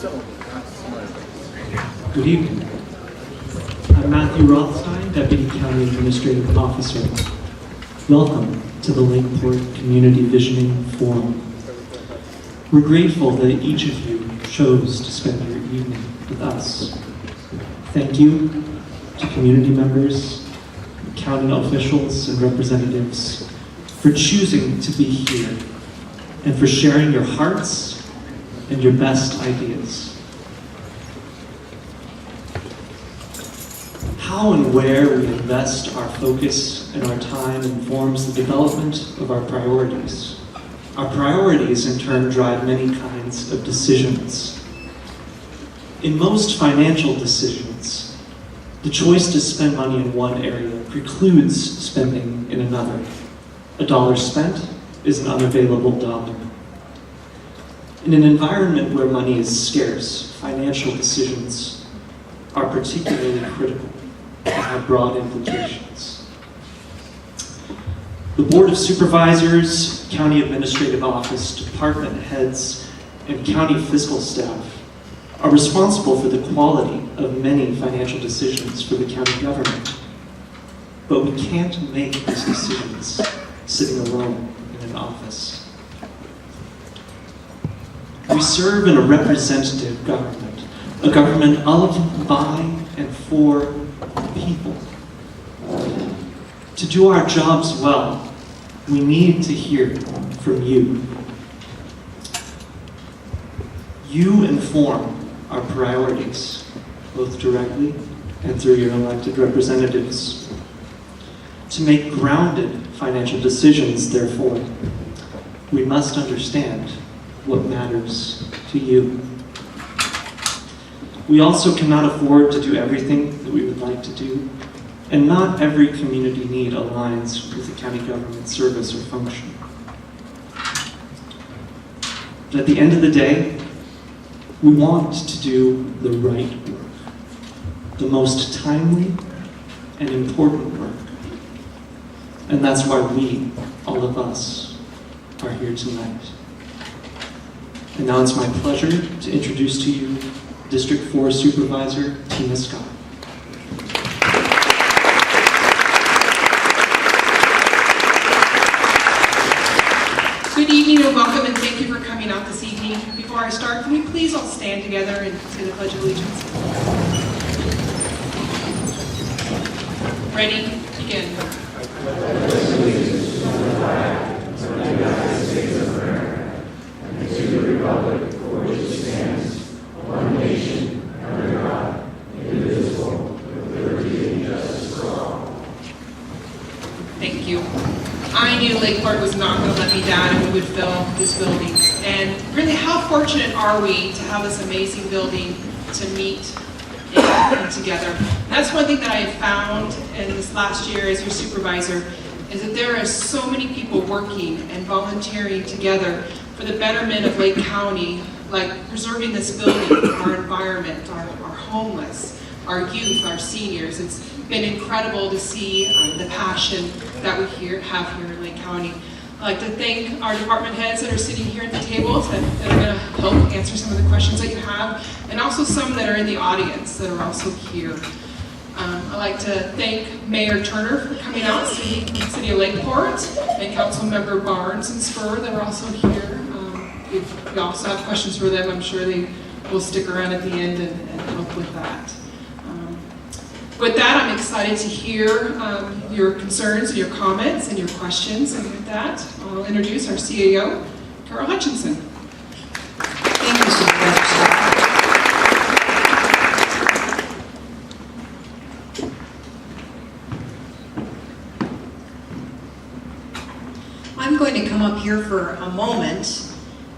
Good evening. I'm Matthew Rothstein, Deputy County Administrative Officer. Welcome to the Lakeport Community Visioning Forum. We're grateful that each of you chose to spend your evening with us. Thank you to community members, county officials, and representatives for choosing to be here and for sharing your hearts and your best ideas. How and where we invest our focus and our time informs the development of our priorities. Our priorities, in turn, drive many kinds of decisions. In most financial decisions, the choice to spend money in one area precludes spending in another. A dollar spent is an unavailable dollar. In an environment where money is scarce, financial decisions are particularly critical and have broad implications. The Board of Supervisors, County Administrative Office, department heads, and county fiscal staff are responsible for the quality of many financial decisions for the county government. But we can't make these decisions sitting alone in an office. We serve in a representative government, a government of, by, and for people. To do our jobs well, we need to hear from you. You inform our priorities, both directly and through your elected representatives. To make grounded financial decisions, therefore, we must understand what matters to you. We also cannot afford to do everything that we would like to do, and not every community need aligns with the county government service or function. But at the end of the day, we want to do the right work, the most timely and important work. And that's why we, all of us, are here tonight. And now it's my pleasure to introduce to you District 4 Supervisor Tina Scott. Good evening and welcome, and thank you for coming out this evening. Before I start, can we please all stand together and say the Pledge of Allegiance? Ready? Begin. Thank you. I knew Lakeport was not going to let me down and we would fill this building. And really, how fortunate are we to have this amazing building to meet and together. And that's one thing that I have found in this last year as your supervisor, is that there are so many people working and volunteering together for the betterment of Lake County, like preserving this building, our environment, our homeless, our youth, our seniors. It's been incredible to see the passion that we have here in Lake County. I'd like to thank our department heads that are sitting here at the tables that are going to help answer some of the questions that you have, and also some that are in the audience that are also here. I'd like to thank Mayor Turner for coming out, City of Lakeport, and Councilmember Barnes and Spur that are also here. If you also have questions for them, I'm sure they will stick around at the end and help with that. With that, I'm excited to hear your concerns and your comments and your questions. And with that, I'll introduce our CEO, Carol Hutchinson. Thank you, Supervisor Scott. I'm going to come up here for a moment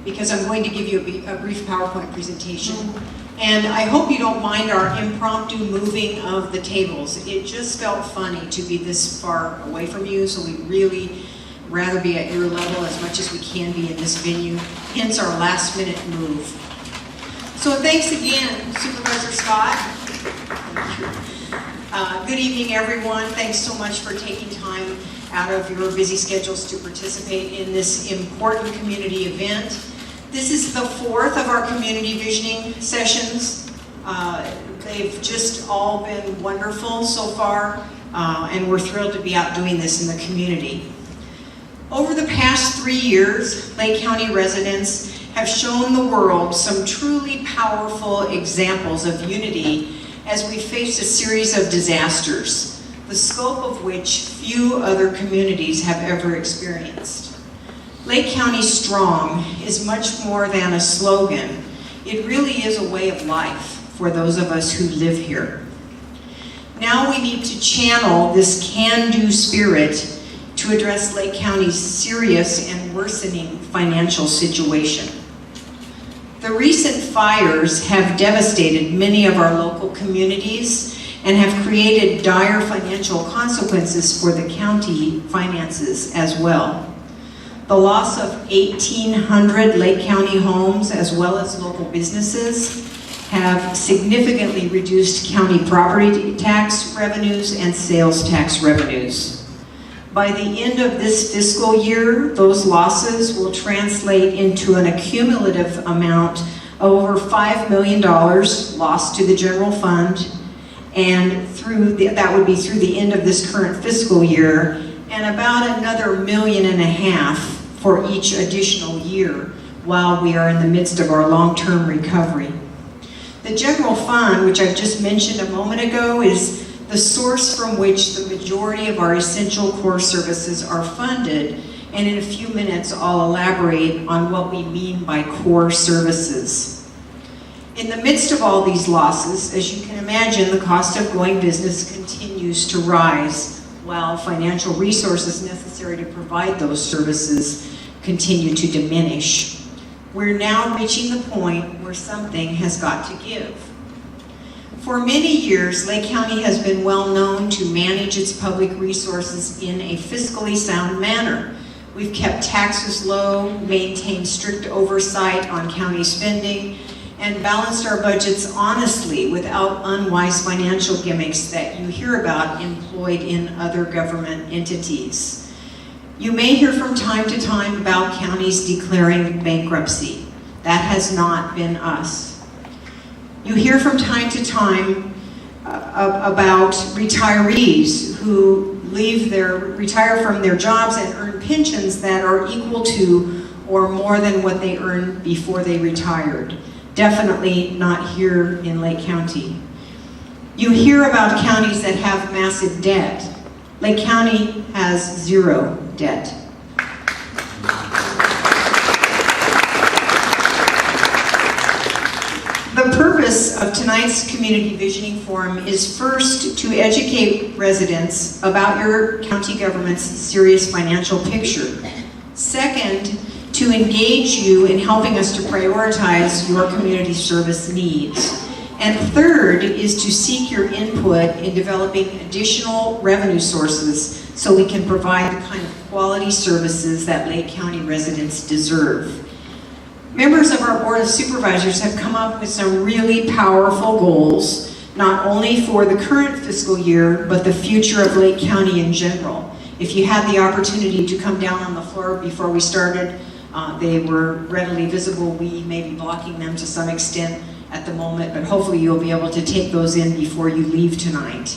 because I'm going to give you a brief PowerPoint presentation. And I hope you don't mind our impromptu moving of the tables. It just felt funny to be this far away from you, so we'd really rather be at your level as much as we can be in this venue, hence our last minute move. So thanks again, Supervisor Scott. Good evening, everyone. Thanks so much for taking time out of your busy schedules to participate in this important community event. This is the fourth of our community visioning sessions. They've just all been wonderful so far, and we're thrilled to be out doing this in the community. Over the past 3 years, Lake County residents have shown the world some truly powerful examples of unity as we faced a series of disasters, the scope of which few other communities have ever experienced. Lake County Strong is much more than a slogan. It really is a way of life for those of us who live here. Now we need to channel this can-do spirit to address Lake County's serious and worsening financial situation. The recent fires have devastated many of our local communities and have created dire financial consequences for the county finances as well. The loss of 1,800 Lake County homes as well as local businesses have significantly reduced county property tax revenues and sales tax revenues. By the end of this fiscal year, those losses will translate into an accumulative amount of over $5 million lost to the general fund, and that would be through the end of this current fiscal year, and about another $1.5 million for each additional year while we are in the midst of our long-term recovery. The general fund, which I've just mentioned a moment ago, is the source from which the majority of our essential core services are funded, and in a few minutes I'll elaborate on what we mean by core services. In the midst of all these losses, as you can imagine, the cost of doing business continues to rise, while financial resources necessary to provide those services continue to diminish. We're now reaching the point where something has got to give. For many years, Lake County has been well known to manage its public resources in a fiscally sound manner. We've kept taxes low, maintained strict oversight on county spending, and balanced our budgets honestly without unwise financial gimmicks that you hear about employed in other government entities. You may hear from time to time about counties declaring bankruptcy. That has not been us. You hear from time to time about retirees who retire from their jobs and earn pensions that are equal to or more than what they earned before they retired. Definitely not here in Lake County. You hear about counties that have massive debt. Lake County has zero debt. The purpose of tonight's Community Visioning Forum is first to educate residents about your county government's serious financial picture. Second, to engage you in helping us to prioritize your community service needs. And third is to seek your input in developing additional revenue sources so we can provide the kind of quality services that Lake County residents deserve. Members of our Board of Supervisors have come up with some really powerful goals, not only for the current fiscal year, but the future of Lake County in general. If you had the opportunity to come down on the floor before we started, they were readily visible. We may be blocking them to some extent at the moment, but hopefully you'll be able to take those in before you leave tonight.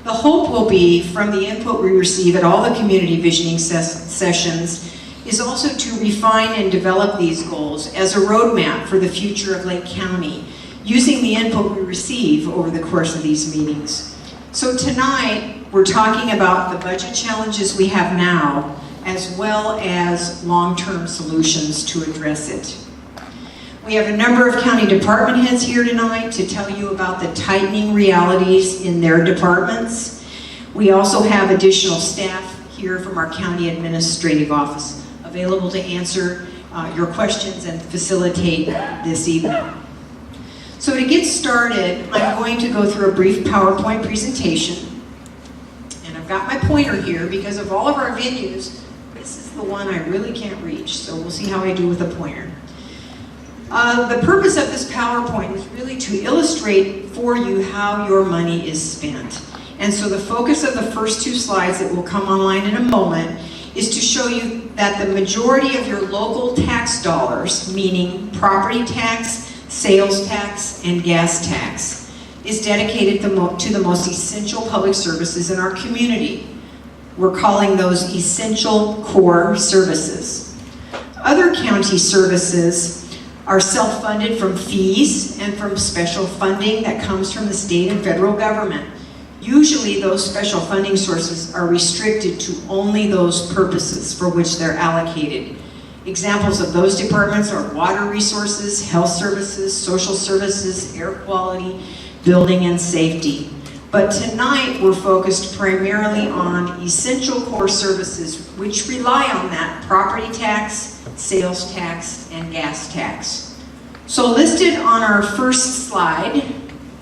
The hope will be, from the input we receive at all the community visioning sessions, is also to refine and develop these goals as a roadmap for the future of Lake County, using the input we receive over the course of these meetings. So tonight, we're talking about the budget challenges we have now, as well as long-term solutions to address it. We have a number of county department heads here tonight to tell you about the tightening realities in their departments. We also have additional staff here from our county administrative office available to answer your questions and facilitate this evening. So to get started, I'm going to go through a brief PowerPoint presentation. And I've got my pointer here because of all of our venues, this is the one I really can't reach, so we'll see how I do with the pointer. The purpose of this PowerPoint is really to illustrate for you how your money is spent. And so the focus of the first two slides that will come online in a moment is to show you that the majority of your local tax dollars, meaning property tax, sales tax, and gas tax, is dedicated to the most essential public services in our community. We're calling those essential core services. Other county services are self-funded from fees and from special funding that comes from the state and federal government. Usually those special funding sources are restricted to only those purposes for which they're allocated. Examples of those departments are water resources, health services, social services, air quality, building and safety. But tonight we're focused primarily on essential core services which rely on that property tax, sales tax, and gas tax. So listed on our first slide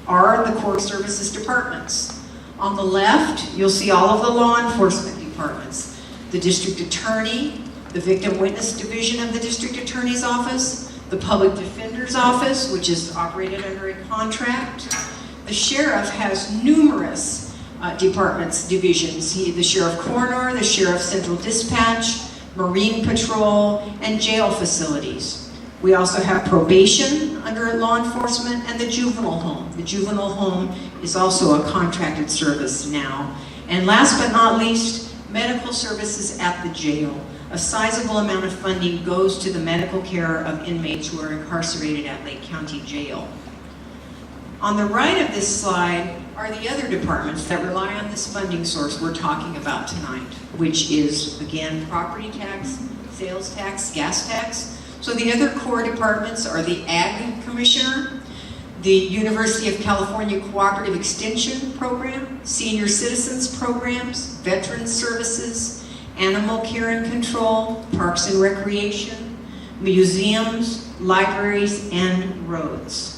are the core services departments. On the left, you'll see all of the law enforcement departments, the district attorney, the victim witness division of the district attorney's office, the public defender's office, which is operated under a contract. The sheriff has numerous departments, divisions. The sheriff coroner, the sheriff central dispatch, marine patrol, and jail facilities. We also have probation under law enforcement and the juvenile home. The juvenile home is also a contracted service now. And last but not least, medical services at the jail. A sizable amount of funding goes to the medical care of inmates who are incarcerated at Lake County Jail. On the right of this slide are the other departments that rely on this funding source we're talking about tonight, which is, again, property tax, sales tax, gas tax. So the other core departments are the Ag Commissioner, the University of California Cooperative Extension Program, Senior Citizens Programs, Veterans Services, Animal Care and Control, Parks and Recreation, museums, libraries, and roads.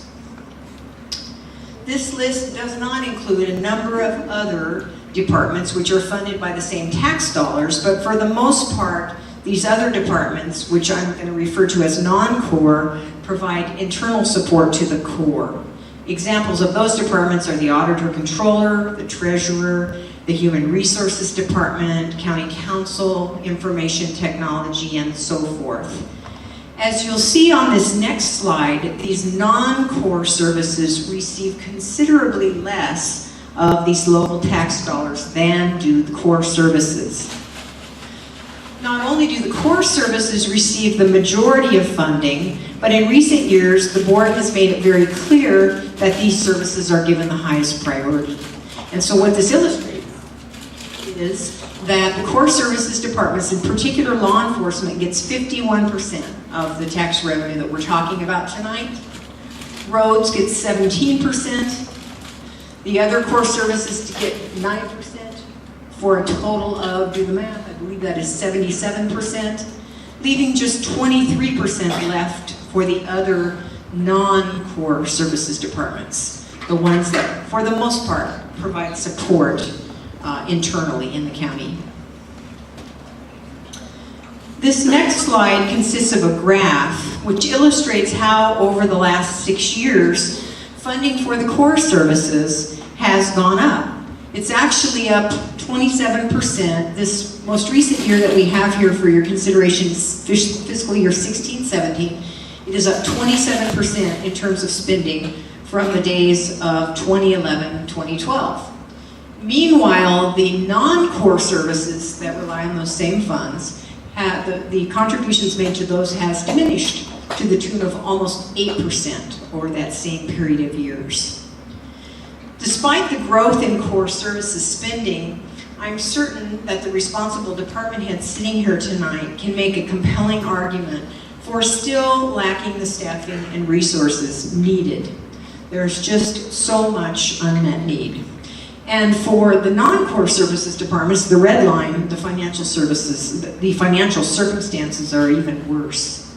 This list does not include a number of other departments which are funded by the same tax dollars, but for the most part, these other departments, which I'm going to refer to as non-core, provide internal support to the core. Examples of those departments are the auditor controller, the treasurer, the human resources department, county council, information technology, and so forth. As you'll see on this next slide, these non-core services receive considerably less of these local tax dollars than do the core services. Not only do the core services receive the majority of funding, but in recent years, the board has made it very clear that these services are given the highest priority. And so what this illustrates is that the core services departments, in particular law enforcement, gets 51% of the tax revenue that we're talking about tonight. Roads gets 17%. The other core services get 9%, for a total of, do the math, I believe that is 77%, leaving just 23% left for the other non-core services departments, the ones that, for the most part, provide support internally in the county. This next slide consists of a graph which illustrates how over the last 6 years, funding for the core services has gone up. It's actually up 27%. This most recent year that we have here for your consideration is fiscal year 16-17. It is up 27% in terms of spending from the days of 2011-2012. Meanwhile, the non-core services that rely on those same funds, the contributions made to those has diminished to the tune of almost 8% over that same period of years. Despite the growth in core services spending, I'm certain that the responsible department heads sitting here tonight can make a compelling argument for still lacking the staffing and resources needed. There's just so much unmet need. And for the non-core services departments, the red line, the financial services, the financial circumstances are even worse.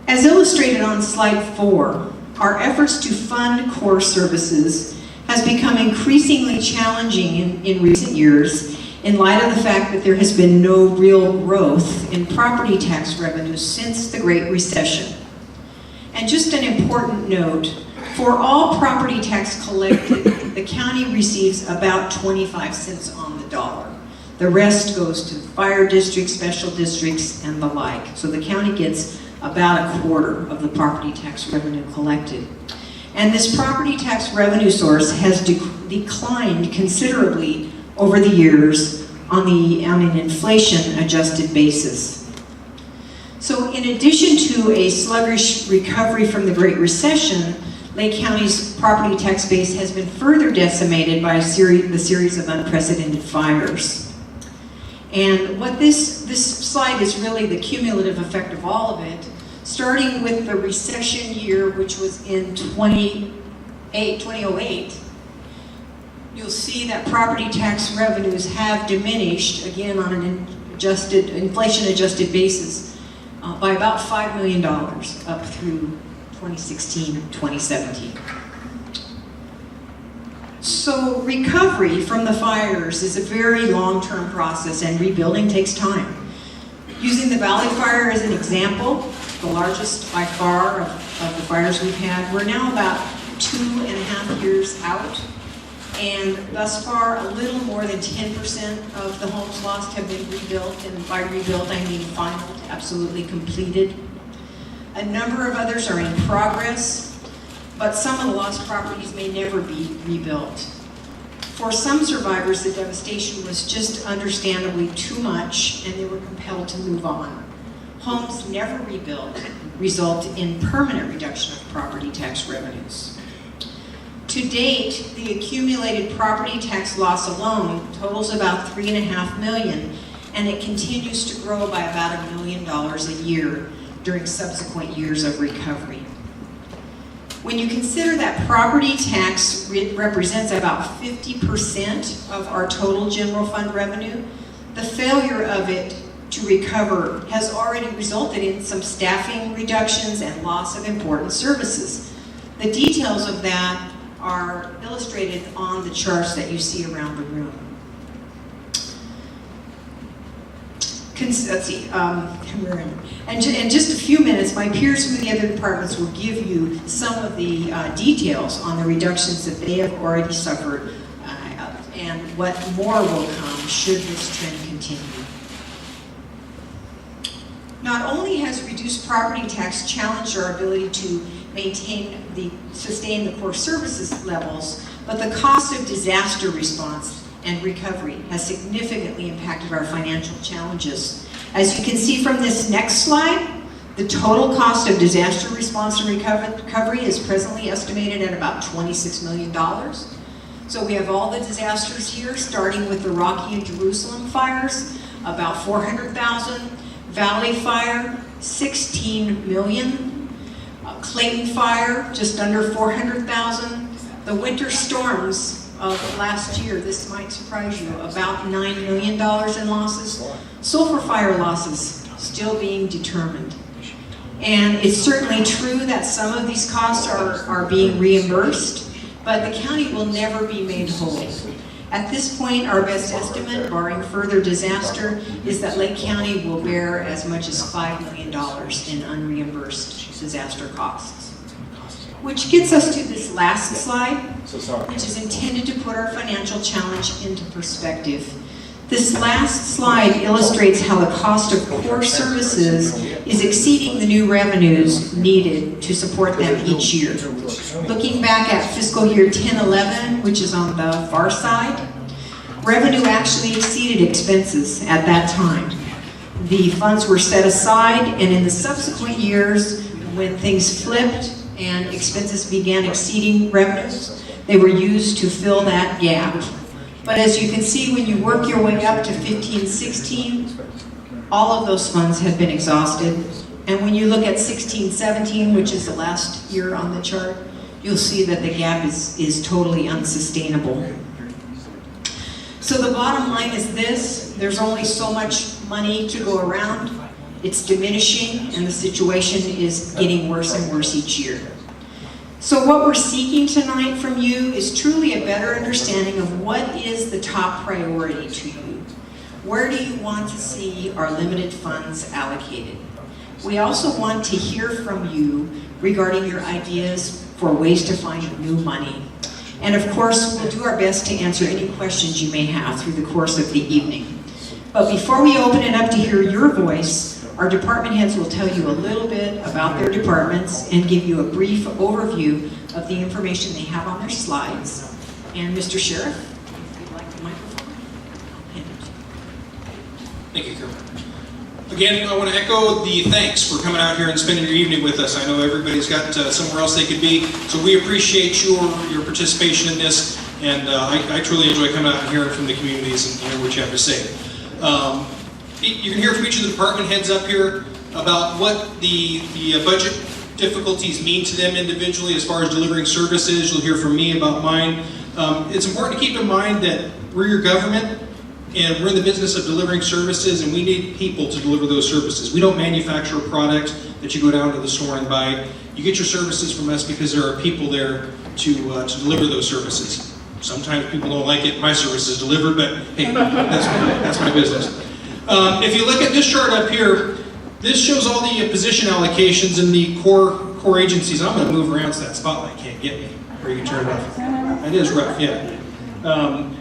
As illustrated on slide 4, our efforts to fund core services has become increasingly challenging in recent years in light of the fact that there has been no real growth in property tax revenues since the Great Recession. And just an important note, for all property tax collected, the county receives about 25 cents on the dollar. The rest goes to fire districts, special districts, and the like. So the county gets about a quarter of the property tax revenue collected. And this property tax revenue source has declined considerably over the years on an inflation-adjusted basis. So in addition to a sluggish recovery from the Great Recession, Lake County's property tax base has been further decimated by the series of unprecedented fires. And what this slide is really the cumulative effect of all of it, starting with the recession year, which was in 2008, you'll see that property tax revenues have diminished, again on an inflation-adjusted basis, by about $5 million up through 2016, 2017. So recovery from the fires is a very long-term process, and rebuilding takes time. Using the Valley Fire as an example, the largest by far of the fires we've had, we're now about 2.5 years out, and thus far a little more than 10% of the homes lost have been rebuilt, and by rebuilt I mean final, absolutely completed. A number of others are in progress, but some of the lost properties may never be rebuilt. For some survivors, the devastation was just understandably too much, and they were compelled to move on. Homes never rebuilt result in permanent reduction of property tax revenues. To date, the accumulated property tax loss alone totals about $3.5 million, and it continues to grow by about $1 million a year during subsequent years of recovery. When you consider that property tax represents about 50% of our total general fund revenue, the failure of it to recover has already resulted in some staffing reductions and loss of important services. The details of that are illustrated on the charts that you see around the room. Let's see, in just a few minutes, my peers from the other departments will give you some of the details on the reductions that they have already suffered and what more will come should this trend continue. Not only has reduced property tax challenged our ability to sustain the core services levels, but the cost of disaster response and recovery has significantly impacted our financial challenges. As you can see from this next slide, the total cost of disaster response and recovery is presently estimated at about $26 million. So we have all the disasters here, starting with the Rocky and Jerusalem fires, about $400,000, Valley Fire, $16 million, Clayton Fire, just under $400,000, the winter storms of last year, this might surprise you, about $9 million in losses. Sulfur fire losses still being determined. And it's certainly true that some of these costs are being reimbursed, but the county will never be made whole. At this point, our best estimate, barring further disaster, is that Lake County will bear as much as $5 million in unreimbursed disaster costs. Which gets us to this last slide, which is intended to put our financial challenge into perspective. This last slide illustrates how the cost of core services is exceeding the new revenues needed to support them each year. Looking back at fiscal year 10-11, which is on the far side, revenue actually exceeded expenses at that time. The funds were set aside, and in the subsequent years, when things flipped and expenses began exceeding revenues, they were used to fill that gap. But as you can see, when you work your way up to 15-16, all of those funds have been exhausted. And when you look at 16-17, which is the last year on the chart, you'll see that the gap is totally unsustainable. So the bottom line is this: there's only so much money to go around. It's diminishing, and the situation is getting worse and worse each year. So what we're seeking tonight from you is truly a better understanding of what is the top priority to you. Where do you want to see our limited funds allocated? We also want to hear from you regarding your ideas for ways to find new money. And of course, we'll do our best to answer any questions you may have through the course of the evening. But before we open it up to hear your voice, our department heads will tell you a little bit about their departments and give you a brief overview of the information they have on their slides. And Mr. Sheriff, if you'd like the microphone, I'll hand it to you. Thank you, Carol. Again, I want to echo the thanks for coming out here and spending your evening with us. I know everybody's got somewhere else they could be, so we appreciate your participation in this, and I truly enjoy coming out and hearing from the communities and hearing what you have to say. You can hear from each of the department heads up here about what the budget difficulties mean to them individually as far as delivering services. You'll hear from me about mine. It's important to keep in mind that we're your government, and we're in the business of delivering services, and we need people to deliver those services. We don't manufacture a product that you go down to the store and buy. You get your services from us because there are people there to deliver those services. Sometimes people don't like it, my service is delivered, but hey, that's my business. If you look at this chart up here, this shows all the position allocations in the core agencies. I'm going to move around so that spotlight can't get me, or you can turn it off. That is rough, yeah.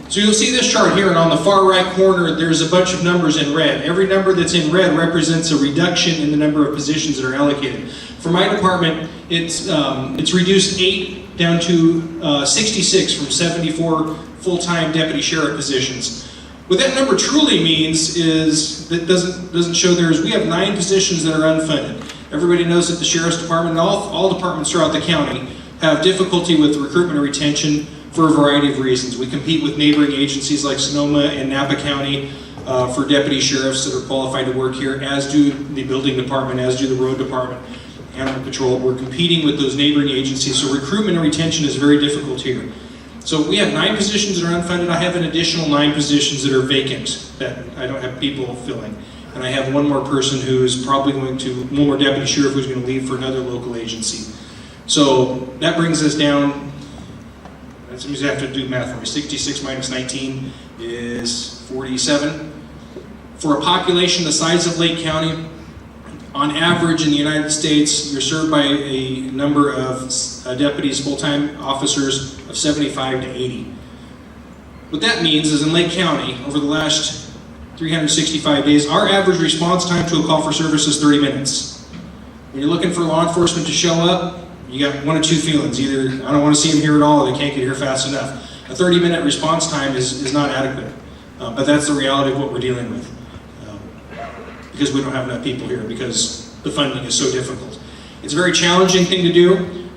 So you'll see this chart here, and on the far right corner, there's a bunch of numbers in red. Every number that's in red represents a reduction in the number of positions that are allocated. For my department, it's reduced 8 down to 66 from 74 full-time deputy sheriff positions. What that number truly means is, that doesn't show there, is we have 9 positions that are unfunded. Everybody knows that the sheriff's department and all departments throughout the county have difficulty with recruitment and retention for a variety of reasons. We compete with neighboring agencies like Sonoma and Napa County for deputy sheriffs that are qualified to work here, as do the building department, as do the road department, animal control. We're competing with those neighboring agencies, so recruitment and retention is very difficult here. So we have 9 positions that are unfunded. I have an additional 9 positions that are vacant that I don't have people filling. And I have one more person who is probably one more deputy sheriff who's going to leave for another local agency. So that brings us down. Somebody's have to do math for me. 66 minus 19 is 47. For a population the size of Lake County, on average in the United States, you're served by a number of deputies, full-time officers of 75 to 80. What that means is in Lake County, over the last 365 days, our average response time to a call for service is 30 minutes. When you're looking for law enforcement to show up, you got one of two feelings. Either I don't want to see them here at all, or they can't get here fast enough. A 30-minute response time is not adequate. But that's the reality of what we're dealing with. Because we don't have enough people here, because the funding is so difficult. It's a very challenging thing to do.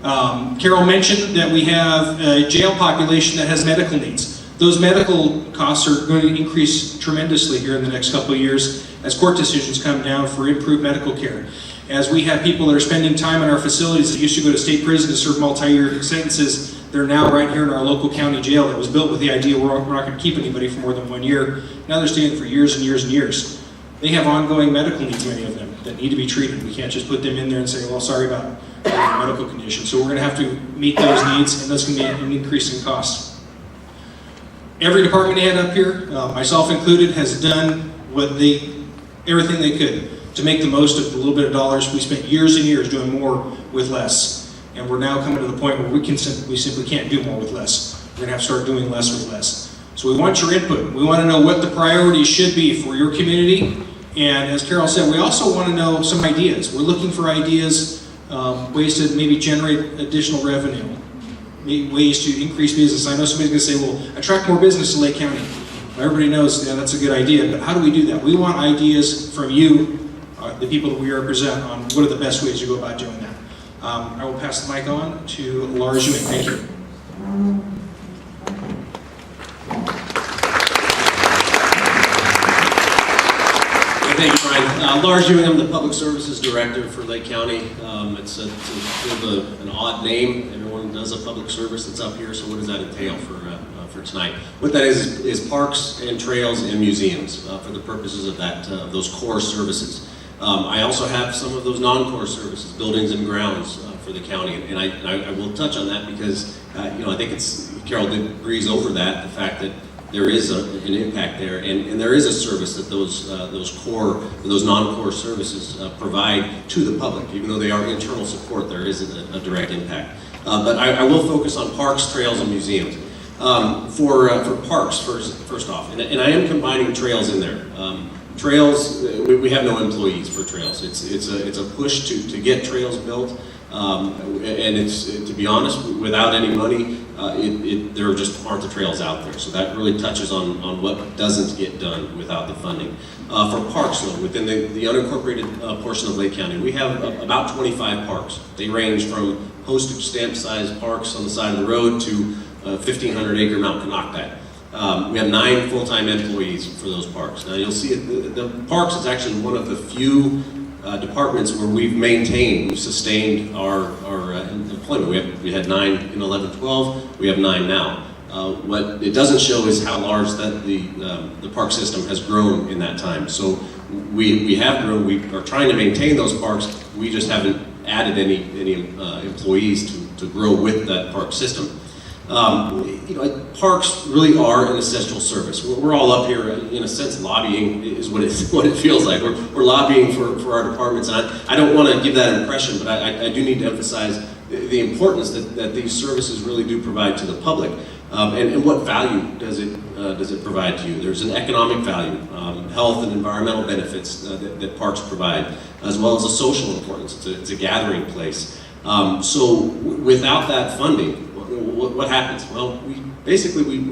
Carol mentioned that we have a jail population that has medical needs. Those medical costs are going to increase tremendously here in the next couple of years as court decisions come down for improved medical care. As we have people that are spending time in our facilities that used to go to state prison to serve multi-year sentences, they're now right here in our local county jail that was built with the idea we're not going to keep anybody for more than 1 year. Now they're staying for years and years and years. They have ongoing medical needs, many of them, that need to be treated. We can't just put them in there and say, well, sorry about medical condition. So we're going to have to meet those needs, and that's going to be an increase in cost. Every department head up here, myself included, has done everything they could to make the most of the little bit of dollars. We spent years and years doing more with less, and we're now coming to the point where we simply can't do more with less. We're going to have to start doing less with less. So we want your input. We want to know what the priorities should be for your community, and as Carol said, we also want to know some ideas. We're looking for ideas, ways to maybe generate additional revenue, ways to increase business. I know somebody's going to say, well, attract more business to Lake County. Everybody knows that's a good idea, but how do we do that? We want ideas from you, the people that we represent, on what are the best ways to go about doing that. I will pass the mic on to Lars Ewing. Thank you. Thank you, Brian. Lars Ewing, I'm the Public Services Director for Lake County. It's a bit of an odd name. Everyone does a public service that's up here, so what does that entail for tonight? What that is parks and trails and museums for the purposes of those core services. I also have some of those non-core services, buildings and grounds for the county, and I will touch on that because I think Carol did breeze over that, the fact that there is an impact there, and there is a service that those non-core services provide to the public. Even though they are internal support, there is a direct impact. But I will focus on parks, trails, and museums. For parks, first off, and I am combining trails in there. Trails, we have no employees for trails. It's a push to get trails built, and it's, to be honest, without any money, there just aren't the trails out there. So that really touches on what doesn't get done without the funding. For parks, though, within the unincorporated portion of Lake County, we have about 25 parks. They range from postage stamp sized parks on the side of the road to 1,500 acre Mount Canocti. We have 9 full-time employees for those parks. Now you'll see the parks is actually one of the few departments where we've sustained our employment. We had 9 in 11-12, we have 9 now. What it doesn't show is how large that the park system has grown in that time. So we have grown, we are trying to maintain those parks, we just haven't added any employees to grow with that park system. Parks really are an essential service. We're all up here, in a sense, lobbying is what it feels like. We're lobbying for our departments, and I don't want to give that impression, but I do need to emphasize the importance that these services really do provide to the public. And what value does it provide to you? There's an economic value, health and environmental benefits that parks provide, as well as a social importance. It's a gathering place. So without that funding, what happens? Well, we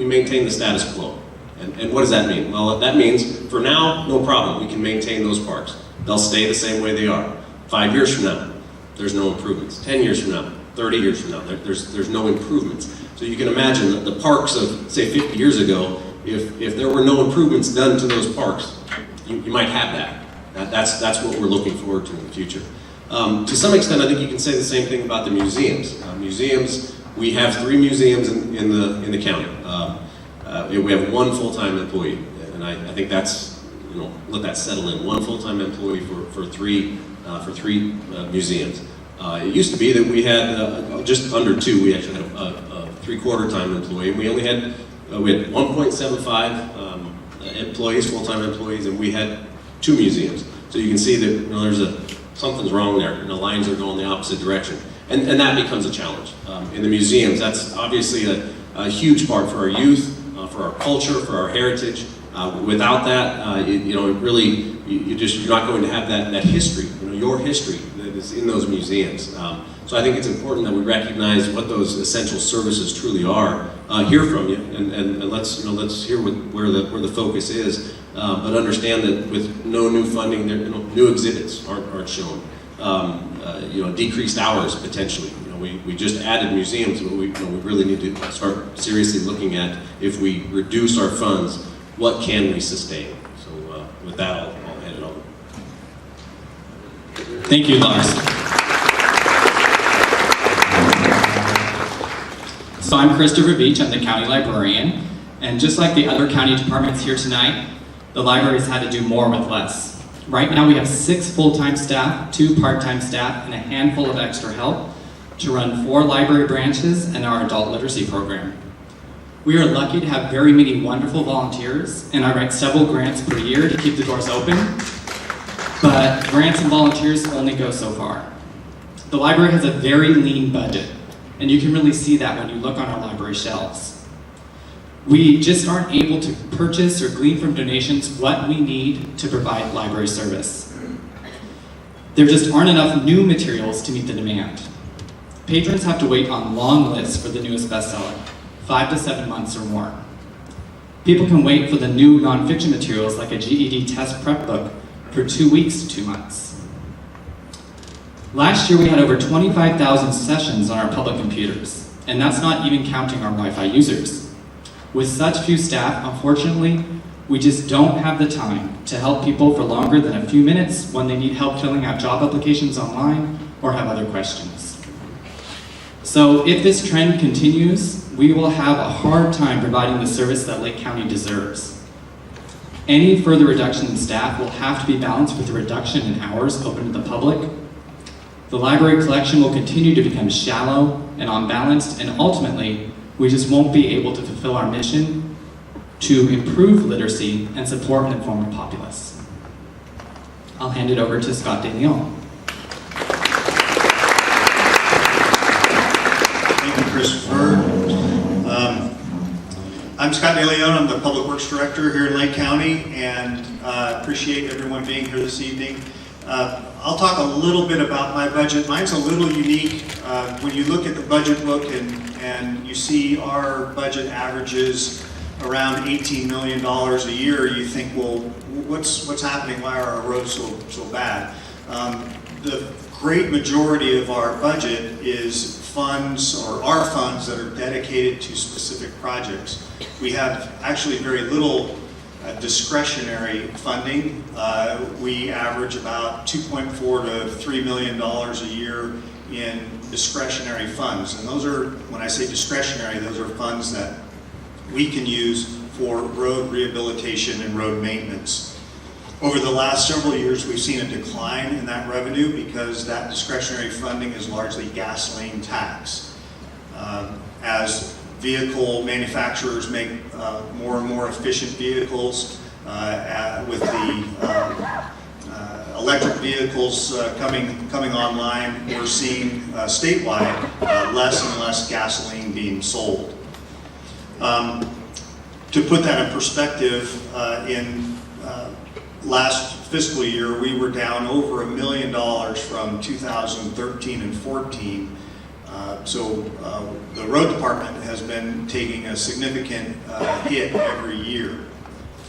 maintain the status quo. And what does that mean? Well, that means for now, no problem. We can maintain those parks. They'll stay the same way they are. 5 years from now, there's no improvements. 10 years from now, 30 years from now, there's no improvements. So you can imagine that the parks of, say, 50 years ago, if there were no improvements done to those parks, you might have that. That's what we're looking forward to in the future. To some extent, I think you can say the same thing about the museums. Museums, we have 3 museums in the county. We have 1 full-time employee, and I think that's, let that settle in. 1 full-time employee for three museums. It used to be that we had just under 2. We actually had a 3/4 time employee. We only had 1.75 employees, full-time employees, and we had 2 museums. So you can see that something's wrong there. Lines are going the opposite direction, and that becomes a challenge. In the museums, that's obviously a huge part for our youth, for our culture, for our heritage. Without that, you're not going to have that history, your history that is in those museums. So I think it's important that we recognize what those essential services truly are. Hear from you, and let's hear where the focus is. But understand that with no new funding, new exhibits aren't shown. Decreased hours potentially. We just added museums, but we really need to start seriously looking at, if we reduce our funds, what can we sustain? So with that, I'll hand it over. Thank you, Lars. So I'm Christopher Beach, I'm the county librarian, and just like the other county departments here tonight, the library's had to do more with less. Right now we have 6 full-time staff, 2 part-time staff, and a handful of extra help to run 4 library branches and our adult literacy program. We are lucky to have very many wonderful volunteers, and I write several grants per year to keep the doors open, but grants and volunteers only go so far. The library has a very lean budget, and you can really see that when you look on our library shelves. We just aren't able to purchase or glean from donations what we need to provide library service. There just aren't enough new materials to meet the demand. Patrons have to wait on long lists for the newest bestseller, 5 to 7 months or more. People can wait for the new nonfiction materials like a GED test prep book for 2 weeks to 2 months. Last year we had over 25,000 sessions on our public computers, and that's not even counting our Wi-Fi users. With such few staff, unfortunately, we just don't have the time to help people for longer than a few minutes when they need help filling out job applications online or have other questions. So if this trend continues, we will have a hard time providing the service that Lake County deserves. Any further reduction in staff will have to be balanced with a reduction in hours open to the public. The library collection will continue to become shallow and unbalanced, and ultimately, we just won't be able to fulfill our mission to improve literacy and support an informed populace. I'll hand it over to Scott DeLeon. Thank you, Christopher. I'm Scott DeLeon. I'm the Public Works Director here in Lake County, and appreciate everyone being here this evening. I'll talk a little bit about my budget. Mine's a little unique. When you look at the budget book and you see our budget averages around $18 million a year, you think, well, what's happening? Why are our roads so bad? The great majority of our budget is funds, or our funds, that are dedicated to specific projects. We have actually very little discretionary funding. We average about $2.4 to $3 million a year in discretionary funds. And those are, when I say discretionary, those are funds that we can use for road rehabilitation and road maintenance. Over the last several years, we've seen a decline in that revenue because that discretionary funding is largely gasoline tax. As vehicle manufacturers make more and more efficient vehicles, with the electric vehicles coming online, we're seeing statewide less and less gasoline being sold. To put that in perspective, in last fiscal year, we were down over $1 million from 2013 and 14. So the road department has been taking a significant hit every year.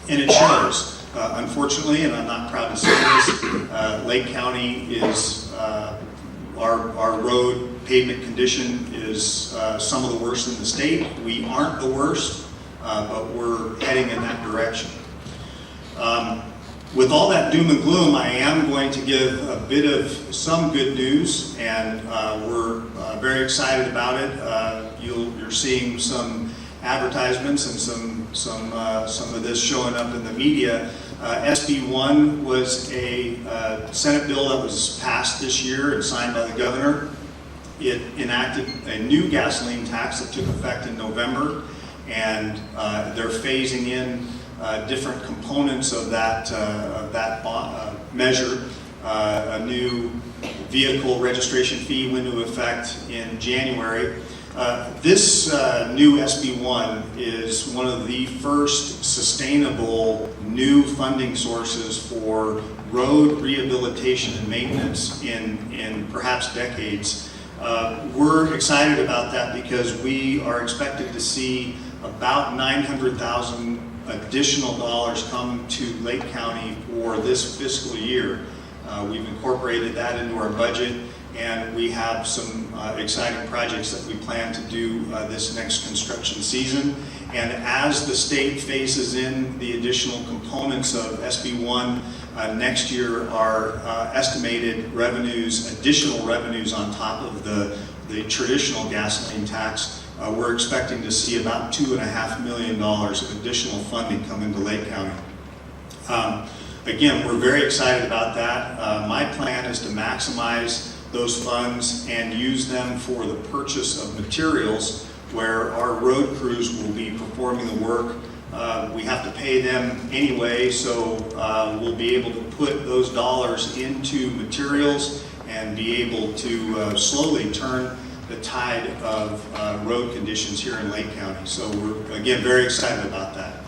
And it shows. Unfortunately, and I'm not proud to say this, Lake County is, our road pavement condition is some of the worst in the state. We aren't the worst, but we're heading in that direction. With all that doom and gloom, I am going to give a bit of some good news, and we're very excited about it. You're seeing some advertisements and some of this showing up in the media. SB 1 was a Senate bill that was passed this year and signed by the governor. It enacted a new gasoline tax that took effect in November, and they're phasing in different components of that measure. A new vehicle registration fee went into effect in January. This new SB 1 is one of the first sustainable new funding sources for road rehabilitation and maintenance in perhaps decades. We're excited about that because we are expected to see about $900,000 additional dollars come to Lake County for this fiscal year. We've incorporated that into our budget, and we have some exciting projects that we plan to do this next construction season. And as the state phases in the additional components of SB 1, next year our estimated revenues, additional revenues on top of the traditional gasoline tax, we're expecting to see about $2.5 million of additional funding come into Lake County. Again, we're very excited about that. My plan is to maximize those funds and use them for the purchase of materials where our road crews will be performing the work. We have to pay them anyway, so we'll be able to put those dollars into materials and be able to slowly turn the tide of road conditions here in Lake County. So we're, again, very excited about that.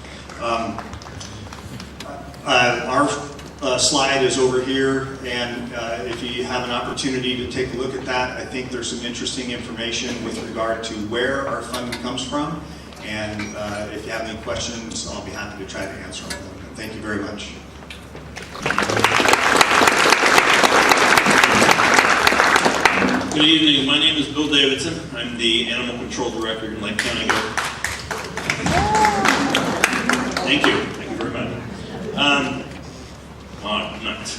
Our slide is over here, and if you have an opportunity to take a look at that, I think there's some interesting information with regard to where our funding comes from. And if you have any questions, I'll be happy to try to answer them. Thank you very much. Good evening. My name is Bill Davidson. I'm the Animal Control Director in Lake County. Thank you. Thank you very much.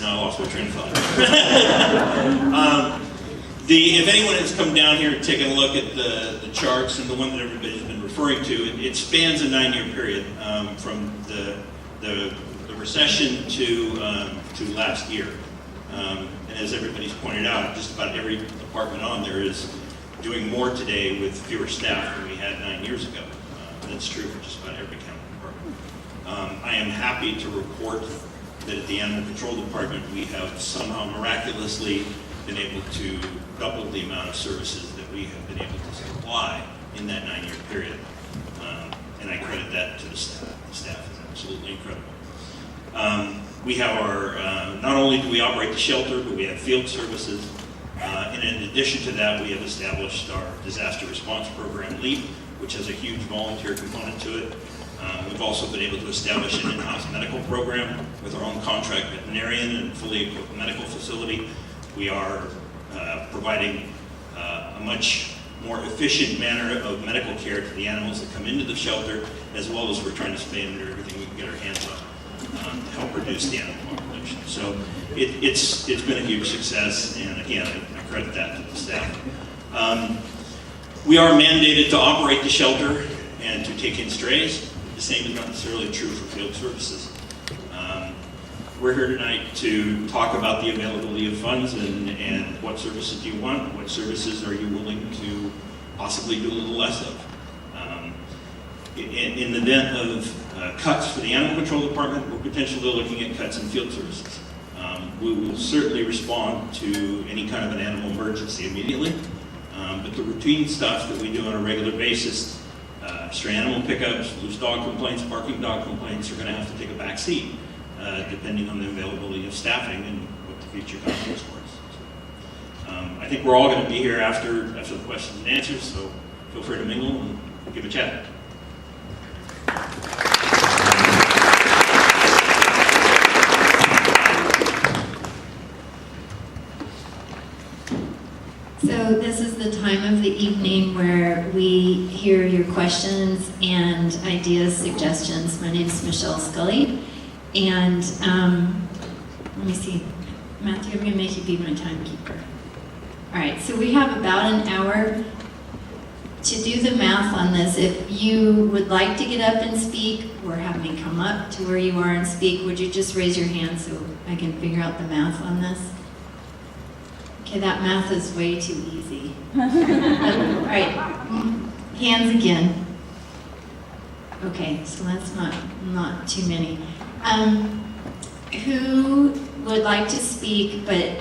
Now I lost my train of thought. If anyone has come down here and taken a look at the charts and the one that everybody's been referring to, it spans a 9-year period from the recession to last year. And as everybody's pointed out, just about every department on there is doing more today with fewer staff than we had 9 years ago. That's true for just about every county department. I am happy to report that at the Animal Control Department we have somehow miraculously been able to double the amount of services that we have been able to supply in that 9-year period. and I credit that to the staff. The staff is absolutely incredible. We have our, not only do we operate the shelter, but we have field services. And in addition to that, we have established our disaster response program, LEAP, which has a huge volunteer component to it. We've also been able to establish an in-house medical program with our own contract veterinarian and fully equipped medical facility. We are providing a much more efficient manner of medical care to the animals that come into the shelter, as well as we're trying to spay and neuter everything we can get our hands on to help reduce the animal population. So it's been a huge success, and again, I credit that to the staff. We are mandated to operate the shelter and to take in strays. The same is not necessarily true for field services. We're here tonight to talk about the availability of funds and what services do you want, what services are you willing to possibly do a little less of. In the event of cuts for the animal control department, we're potentially looking at cuts in field services. We will certainly respond to any kind of an animal emergency immediately, but the routine stuff that we do on a regular basis, stray animal pickups, loose dog complaints, barking dog complaints, are going to have to take a back seat, depending on the availability of staffing and what the future comes for us. I think we're all going to be here after the questions and answers, so feel free to mingle and give a chat. So this is the time of the evening where we hear your questions and ideas, suggestions. My name is Michelle Scully, and let me see, Matthew, I'm going to make you be my timekeeper. All right, so we have about an hour to do the math on this. If you would like to get up and speak, or have me come up to where you are and speak, would you just raise your hand so I can figure out the math on this? Okay, that math is way too easy. All right, hands again. Okay, so that's not too many. Who would like to speak but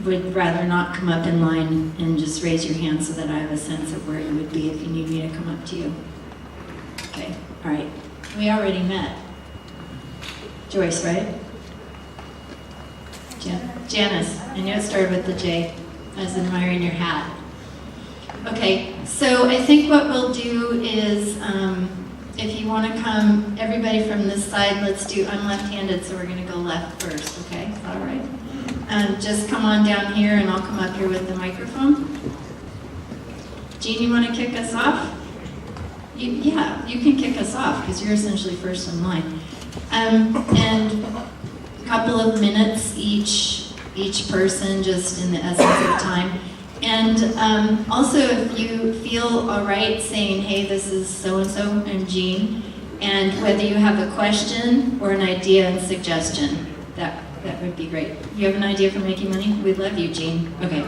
would rather not come up in line, and just raise your hand so that I have a sense of where you would be if you need me to come up to you? Okay, all right. We already met. Joyce, right? Janice, I knew it started with the J. I was admiring your hat. Okay, so I think what we'll do is, if you want to come, everybody from this side, let's do, I'm left-handed, so we're going to go left first, okay? Is that all right? Just come on down here, and I'll come up here with the microphone. Jean, you want to kick us off? Yeah, you can kick us off, because you're essentially first in line. And a couple of minutes each person, just in the essence of time. And also, if you feel all right saying, hey, this is so-and-so, I'm Jean, and whether you have a question or an idea and suggestion, that would be great. You have an idea for making money? We love you, Jean. Okay.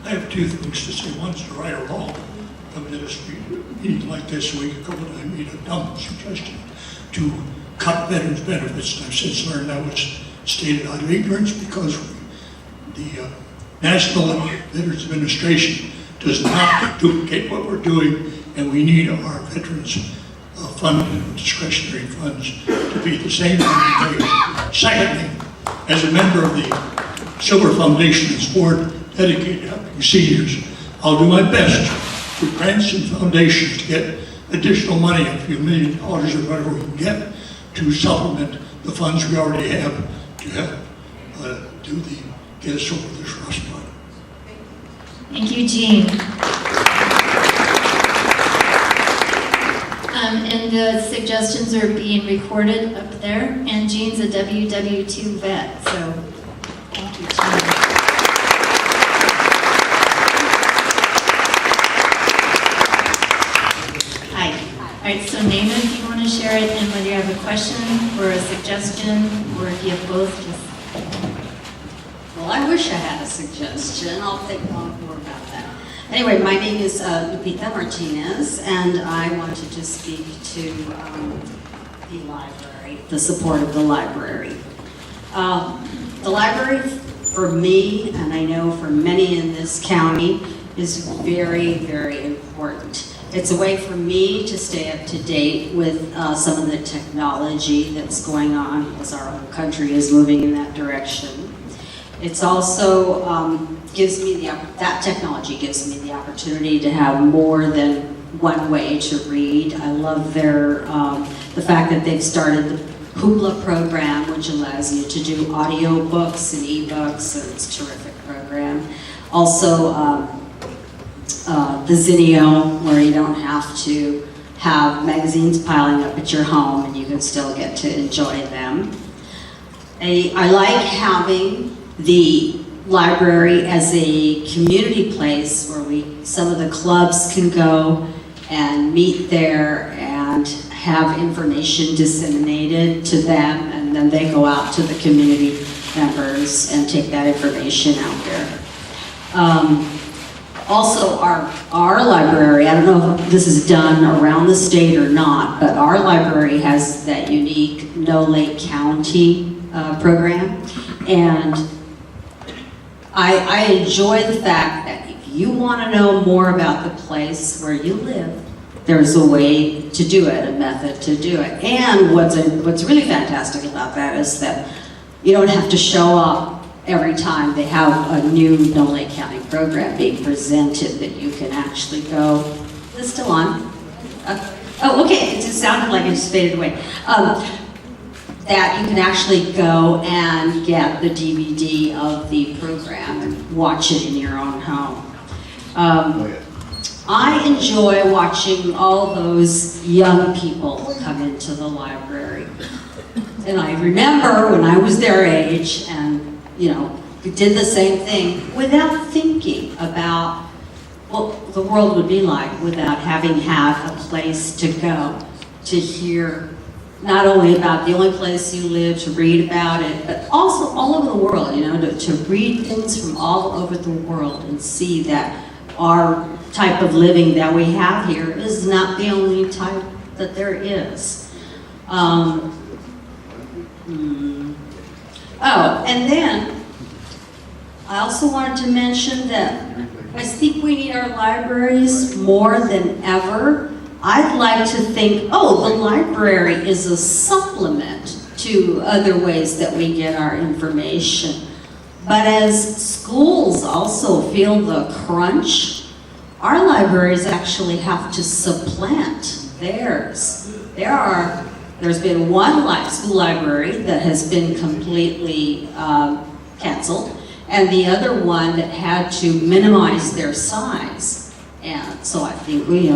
I have two things to say. One's to right or wrong. Coming to this meeting like this a week ago, and I made a dumb suggestion to cut veterans' benefits. And I've since learned that was stated out of ignorance, because the National Veterans Administration does not duplicate what we're doing, and we need our veterans fund, discretionary funds, to be the same. Secondly, as a member of the Silver Foundation's board dedicated to helping seniors, I'll do my best for grants and foundations to get additional money, a few $1 million or whatever we can get, to supplement the funds we already have to help get us over this rough spot. Thank you, Jean. And the suggestions are being recorded up there, and Jean's a WW2 vet, so thank you, Jean. All right, so name it if you want to share it, and whether you have a question or a suggestion, or if you have both, just... Well, I wish I had a suggestion. I'll think more about that. Anyway, my name is Lupita Martinez, and I want to just speak to the library, the support of the library. The library, for me, and I know for many in this county, is very, very important. It's a way for me to stay up to date with some of the technology that's going on as our whole country is moving in that direction. It's also gives me that technology gives me the opportunity to have more than one way to read. I love the fact that they've started the Hoopla program, which allows you to do audio books and ebooks, and it's a terrific program. Also, the Zinio, where you don't have to have magazines piling up at your home and you can still get to enjoy them. I like having the library as a community place where some of the clubs can go and meet there and have information disseminated to them, and then they go out to the community members and take that information out there. Also, our library, I don't know if this is done around the state or not, but our library has that unique No Lake County program, and I enjoy the fact that if you want to know more about the place where you live, there's a way to do it, a method to do it. And what's really fantastic about that is that you don't have to show up every time they have a new No Lake County program being presented, that you can actually go. Is it still on? Oh, okay, it just sounded like it just faded away. That you can actually go and get the DVD of the program and watch it in your own home. I enjoy watching all those young people come into the library. And I remember when I was their age and, did the same thing without thinking about what the world would be like without having had a place to go to hear not only about the only place you live, to read about it, but also all over the world, to read things from all over the world and see that our type of living that we have here is not the only type that there is. Oh, and then I also wanted to mention that I think we need our libraries more than ever. I'd like to think, the library is a supplement to other ways that we get our information. But as schools also feel the crunch, our libraries actually have to supplant theirs. There's been one school library that has been completely canceled, and the other one that had to minimize their size. And so I think we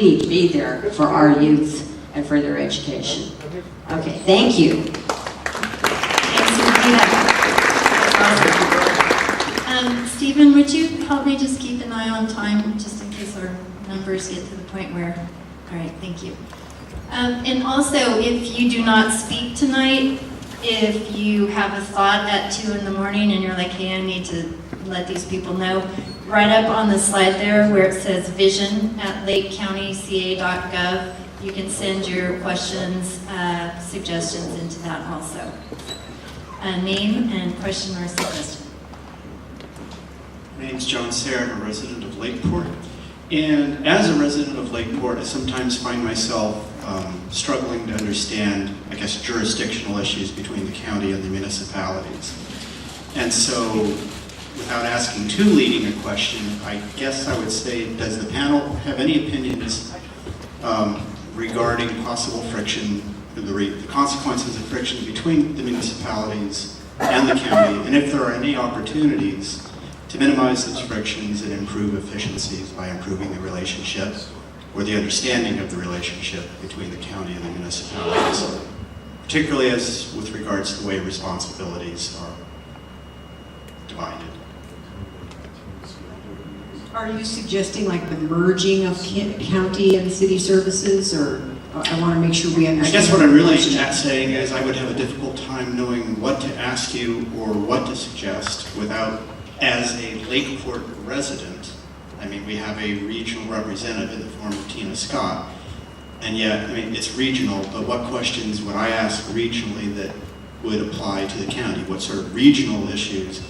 need to be there for our youth and for their education. Okay, thank you. Stephen, would you help me just keep an eye on time, just in case our numbers get to the point where, all right, thank you. And also, if you do not speak tonight, if you have a thought at 2 in the morning and you're like, hey, I need to let these people know, right up on the slide there where it says vision@lakecountyca.gov, you can send your questions, suggestions into that also. Name and question or suggestion. My name's John Sayre. I'm a resident of Lakeport. And as a resident of Lakeport, I sometimes find myself struggling to understand, jurisdictional issues between the county and the municipalities. And so, without asking too leading a question, I guess I would say, does the panel have any opinions regarding possible friction, the consequences of friction between the municipalities and the county, and if there are any opportunities to minimize those frictions and improve efficiencies by improving the relationship or the understanding of the relationship between the county and the municipalities, particularly as with regards to the way responsibilities are divided. Are you suggesting like the merging of county and city services, or I want to make sure we understand? I guess what I'm really saying is I would have a difficult time knowing what to ask you or what to suggest without, as a Lakeport resident, we have a regional representative in the form of Tina Scott, and yet, it's regional, but what questions would I ask regionally that would apply to the county? What sort of regional issues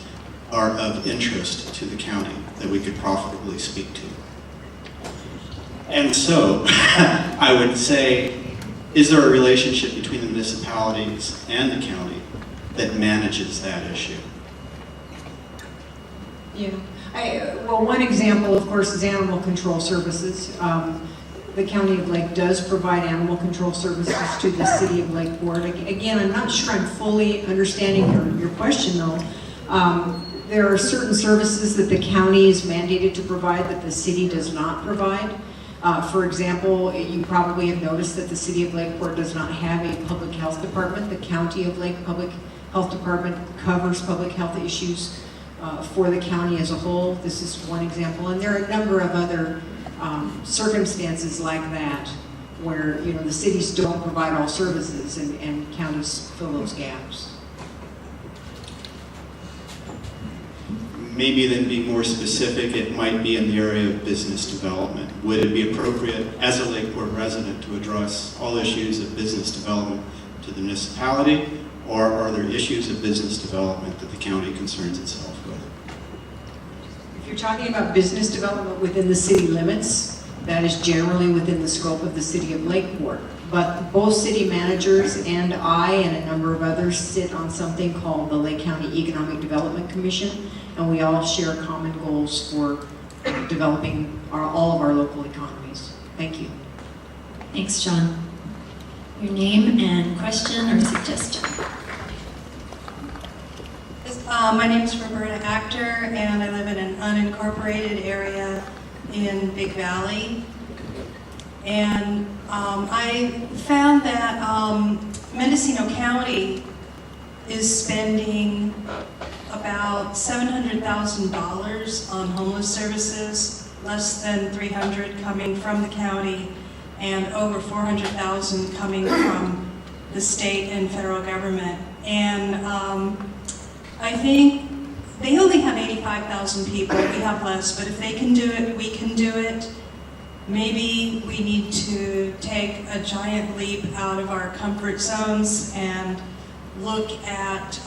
are of interest to the county that we could profitably speak to? And so, I would say, is there a relationship between the municipalities and the county that manages that issue? Yeah. Well, one example, of course, is animal control services. The County of Lake does provide animal control services to the City of Lakeport. Again, I'm not sure I'm fully understanding your question, though. There are certain services that the county is mandated to provide that the city does not provide. For example, you probably have noticed that the City of Lakeport does not have a public health department. The County of Lake Public Health Department covers public health issues for the county as a whole. This is one example, and there are a number of other circumstances like that where the cities don't provide all services and counties fill those gaps. Maybe then be more specific, it might be in the area of business development. Would it be appropriate as a Lakeport resident to address all issues of business development to the municipality, or are there issues of business development that the county concerns itself with? If you're talking about business development within the city limits, that is generally within the scope of the City of Lakeport. But both city managers and I and a number of others sit on something called the Lake County Economic Development Commission, and we all share common goals for developing all of our local economies. Thank you. Thanks, John. Your name and question or suggestion? My name is Roberta Actor, and I live in an unincorporated area in Big Valley. And I found that Mendocino County is spending about $700,000 on homeless services, less than $300,000 coming from the county, and over $400,000 coming from the state and federal government. And I think they only have 85,000 people, we have less, but if they can do it, we can do it. Maybe we need to take a giant leap out of our comfort zones and look at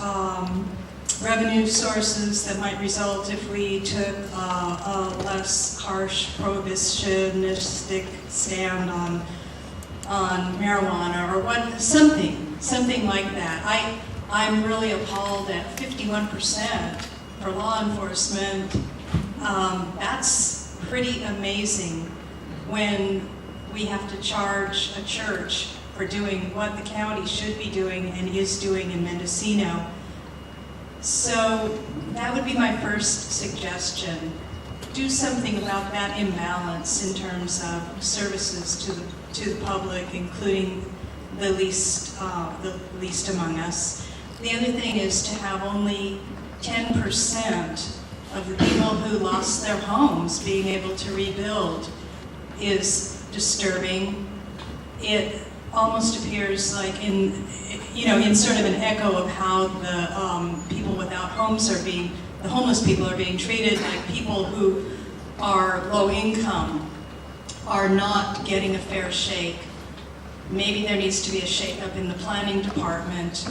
revenue sources that might result if we took a less harsh prohibitionistic stand on marijuana or something like that. I'm really appalled at 51% for law enforcement. That's pretty amazing when we have to charge a church for doing what the county should be doing and is doing in Mendocino. So that would be my first suggestion. Do something about that imbalance in terms of services to the public, including the least among us. The other thing is to have only 10% of the people who lost their homes being able to rebuild is disturbing. It almost appears like in sort of an echo of how the people without homes the homeless people are being treated, like people who are low income are not getting a fair shake. Maybe there needs to be a shake-up in the planning department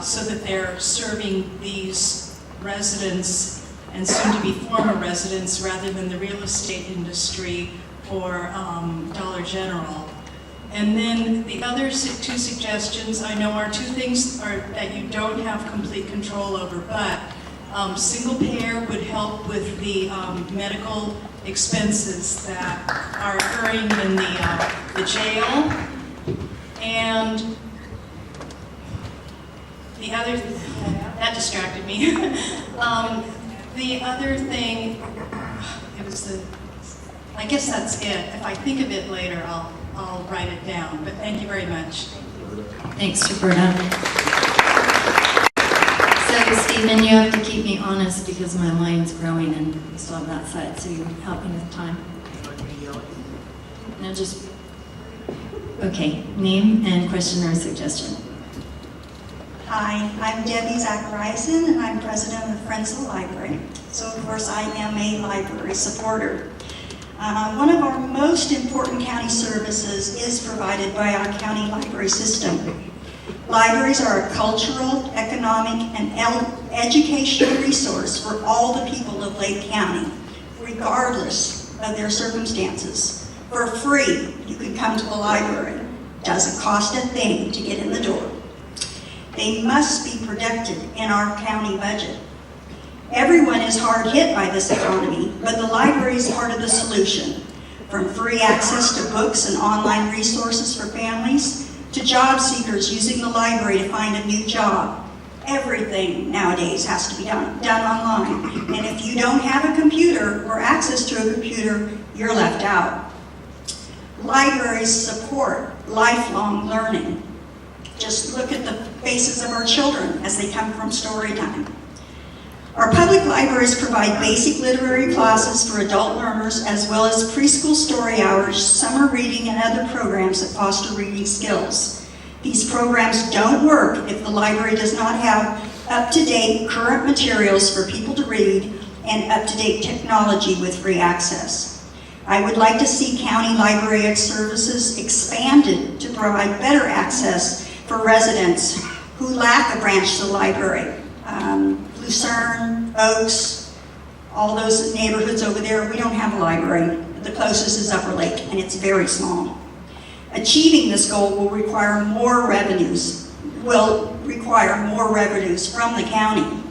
so that they're serving these residents and soon-to-be former residents rather than the real estate industry or Dollar General. And then the other two suggestions I know are two things that you don't have complete control over, but single payer would help with the medical expenses that are occurring in the jail. And the other, that distracted me. The other thing, I guess that's it. If I think of it later, I'll write it down. But thank you very much. Thanks, Roberta. So, Stephen, you have to keep me honest because my mind's growing and we still have that side, so you help me with time. No, just, okay, name and question or suggestion. Hi, I'm Debbie Zachariason, and I'm president of the Friends of the Library. So, of course, I am a library supporter. One of our most important county services is provided by our county library system. Libraries are a cultural, economic, and educational resource for all the people of Lake County, regardless of their circumstances. For free, you can come to the library. Doesn't cost a thing to get in the door. They must be protected in our county budget. Everyone is hard hit by this economy, but the library is part of the solution. From free access to books and online resources for families, to job seekers using the library to find a new job. Everything nowadays has to be done online. And if you don't have a computer or access to a computer, you're left out. Libraries support lifelong learning. Just look at the faces of our children as they come from story time. Our public libraries provide basic literary classes for adult learners, as well as preschool story hours, summer reading, and other programs that foster reading skills. These programs don't work if the library does not have up-to-date current materials for people to read and up-to-date technology with free access. I would like to see county library services expanded to provide better access for residents who lack a branch to the library. Lucerne, Oaks, all those neighborhoods over there, we don't have a library. The closest is Upper Lake, and it's very small. Achieving this goal will require more revenues from the county.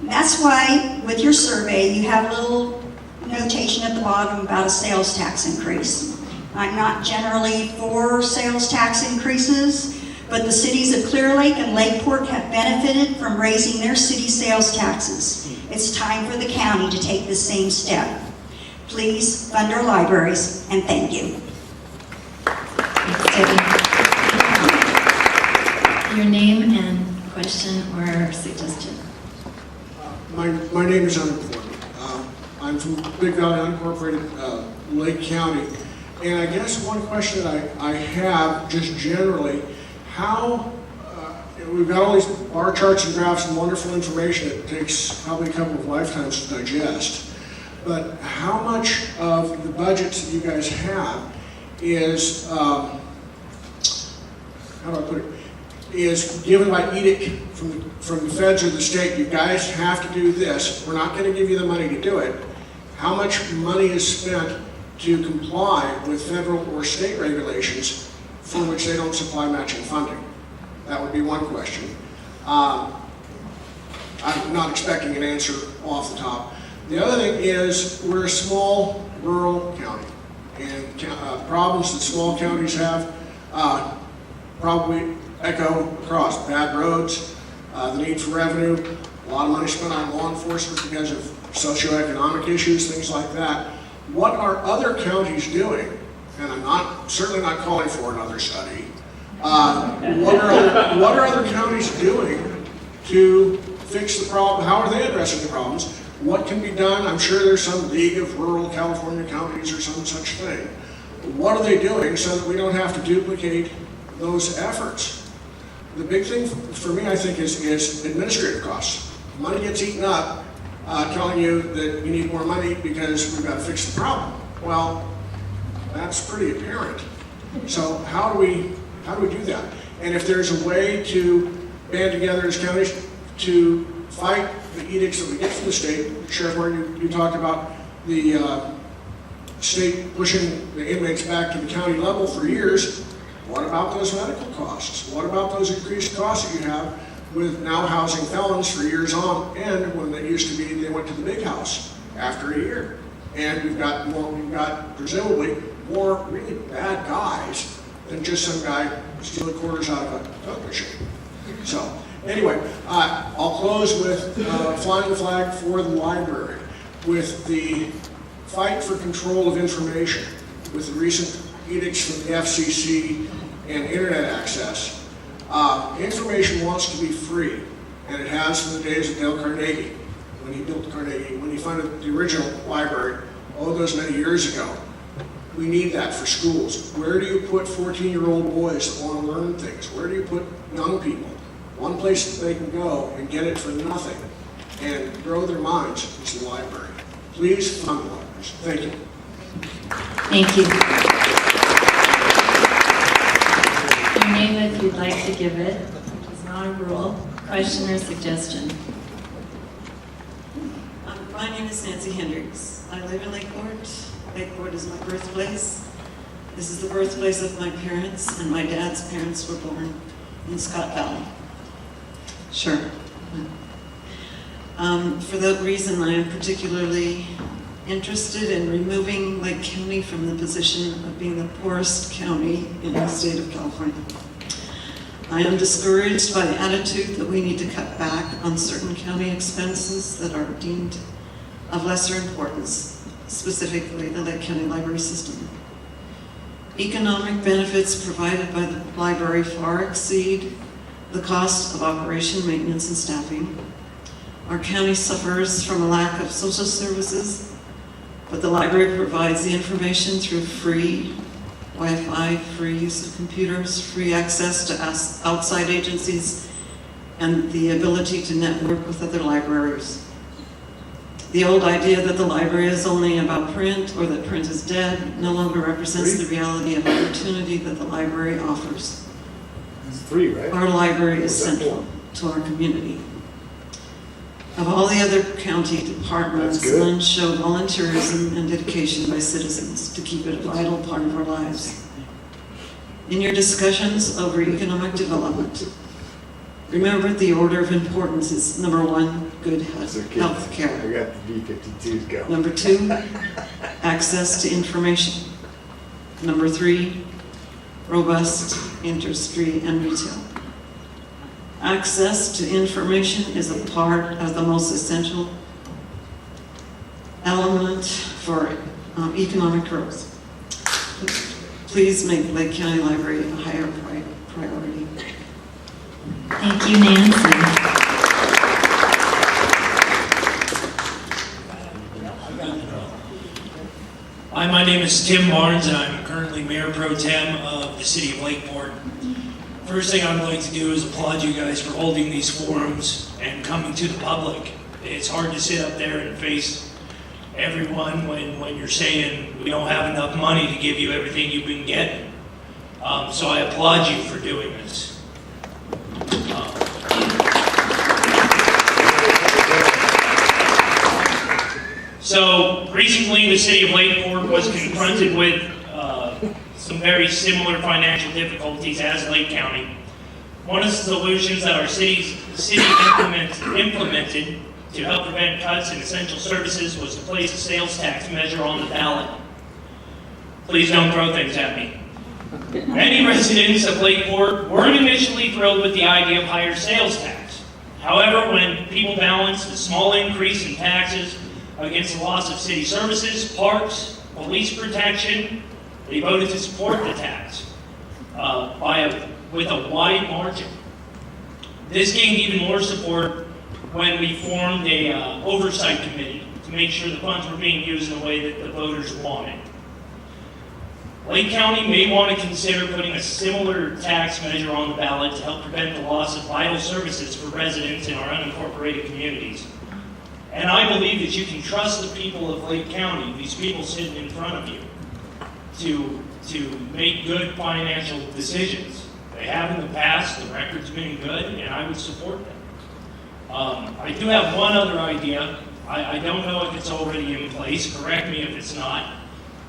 That's why, with your survey, you have a little notation at the bottom about a sales tax increase. I'm not generally for sales tax increases, but the cities of Clear Lake and Lakeport have benefited from raising their city sales taxes. It's time for the county to take the same step. Please fund our libraries, and thank you. Your name and question or suggestion. My name is unimportant. I'm from Big Valley Unincorporated, Lake County. And I guess one question that I have just generally, how, we've got all these bar charts and graphs and wonderful information that takes probably a couple of lifetimes to digest. But how much of the budgets that you guys have is, how do I put it, is given by edict from the feds or the state? You guys have to do this. We're not going to give you the money to do it. How much money is spent to comply with federal or state regulations for which they don't supply matching funding? That would be one question. I'm not expecting an answer off the top. The other thing is, we're a small rural county, and problems that small counties have probably echo across. Bad roads, the need for revenue, a lot of money spent on law enforcement because of socioeconomic issues, things like that. What are other counties doing? And I'm certainly not calling for another study. What are other counties doing to fix the problem? How are they addressing the problems? What can be done? I'm sure there's some League of Rural California Counties or some such thing. What are they doing so that we don't have to duplicate those efforts? The big thing for me, I think, is administrative costs. Money gets eaten up telling you that you need more money because we've got to fix the problem. Well, that's pretty apparent. So how do we do that? And if there's a way to band together as counties to fight the edicts that we get from the state, Sheriff Martin, you talked about the state pushing the inmates back to the county level for years. What about those medical costs? What about those increased costs that you have with now housing felons for years on end, when they used to be they went to the big house after a year? And we've got presumably more really bad guys than just some guy stealing quarters out of a Coke machine. So anyway, I'll close with flying the flag for the library, with the fight for control of information, with the recent edicts from the FCC and internet access. Information wants to be free, and it has from the days of Dale Carnegie, when he built Carnegie, when he funded the original library, those many years ago. We need that for schools. Where do you put 14-year-old boys that want to learn things? Where do you put young people? One place that they can go and get it for nothing and grow their minds is the library. Please fund the libraries. Thank you. Thank you. Your name, if you'd like to give it. It's not a rule. Question or suggestion? My name is Nancy Hendricks. I live in Lakeport. Lakeport is my birthplace. This is the birthplace of my parents, and my dad's parents were born in Scott Valley. Sure. For that reason, I am particularly interested in removing Lake County from the position of being the poorest county in the state of California. I am discouraged by the attitude that we need to cut back on certain county expenses that are deemed of lesser importance, specifically the Lake County Library System. Economic benefits provided by the library far exceed the cost of operation, maintenance, and staffing. Our county suffers from a lack of social services, but the library provides the information through free Wi-Fi, free use of computers, free access to outside agencies, and the ability to network with other libraries. The old idea that the library is only about print or that print is dead no longer represents the reality of opportunity that the library offers. It's free, right? Our library is central to our community. Of all the other county departments, none show volunteerism and dedication by citizens to keep it a vital part of our lives. In your discussions over economic development, remember the order of importance is number 1, good health care. I got the B-52s going. Number 2, access to information. Number 3, robust industry and retail. Access to information is a part of the most essential element for economic growth. Please make Lake County Library a higher priority. Thank you, Nancy. Hi, my name is Tim Barnes, and I'm currently Mayor Pro Tem of the City of Lakeport. First thing I'd like to do is applaud you guys for holding these forums and coming to the public. It's hard to sit up there and face everyone when you're saying we don't have enough money to give you everything you've been getting. So I applaud you for doing this. So recently the City of Lakeport was confronted with some very similar financial difficulties as Lake County. One of the solutions that our city implemented to help prevent cuts in essential services was to place a sales tax measure on the ballot. Please don't throw things at me. Many residents of Lakeport weren't initially thrilled with the idea of higher sales tax. However, when people balanced the small increase in taxes against the loss of city services, parks, police protection, they voted to support the tax with a wide margin. This gained even more support when we formed a oversight committee to make sure the funds were being used in the way that the voters wanted. Lake County may want to consider putting a similar tax measure on the ballot to help prevent the loss of vital services for residents in our unincorporated communities. And I believe that you can trust the people of Lake County, these people sitting in front of you, to make good financial decisions. They have in the past, the record's been good, and I would support them. I do have one other idea. I don't know if it's already in place, correct me if it's not.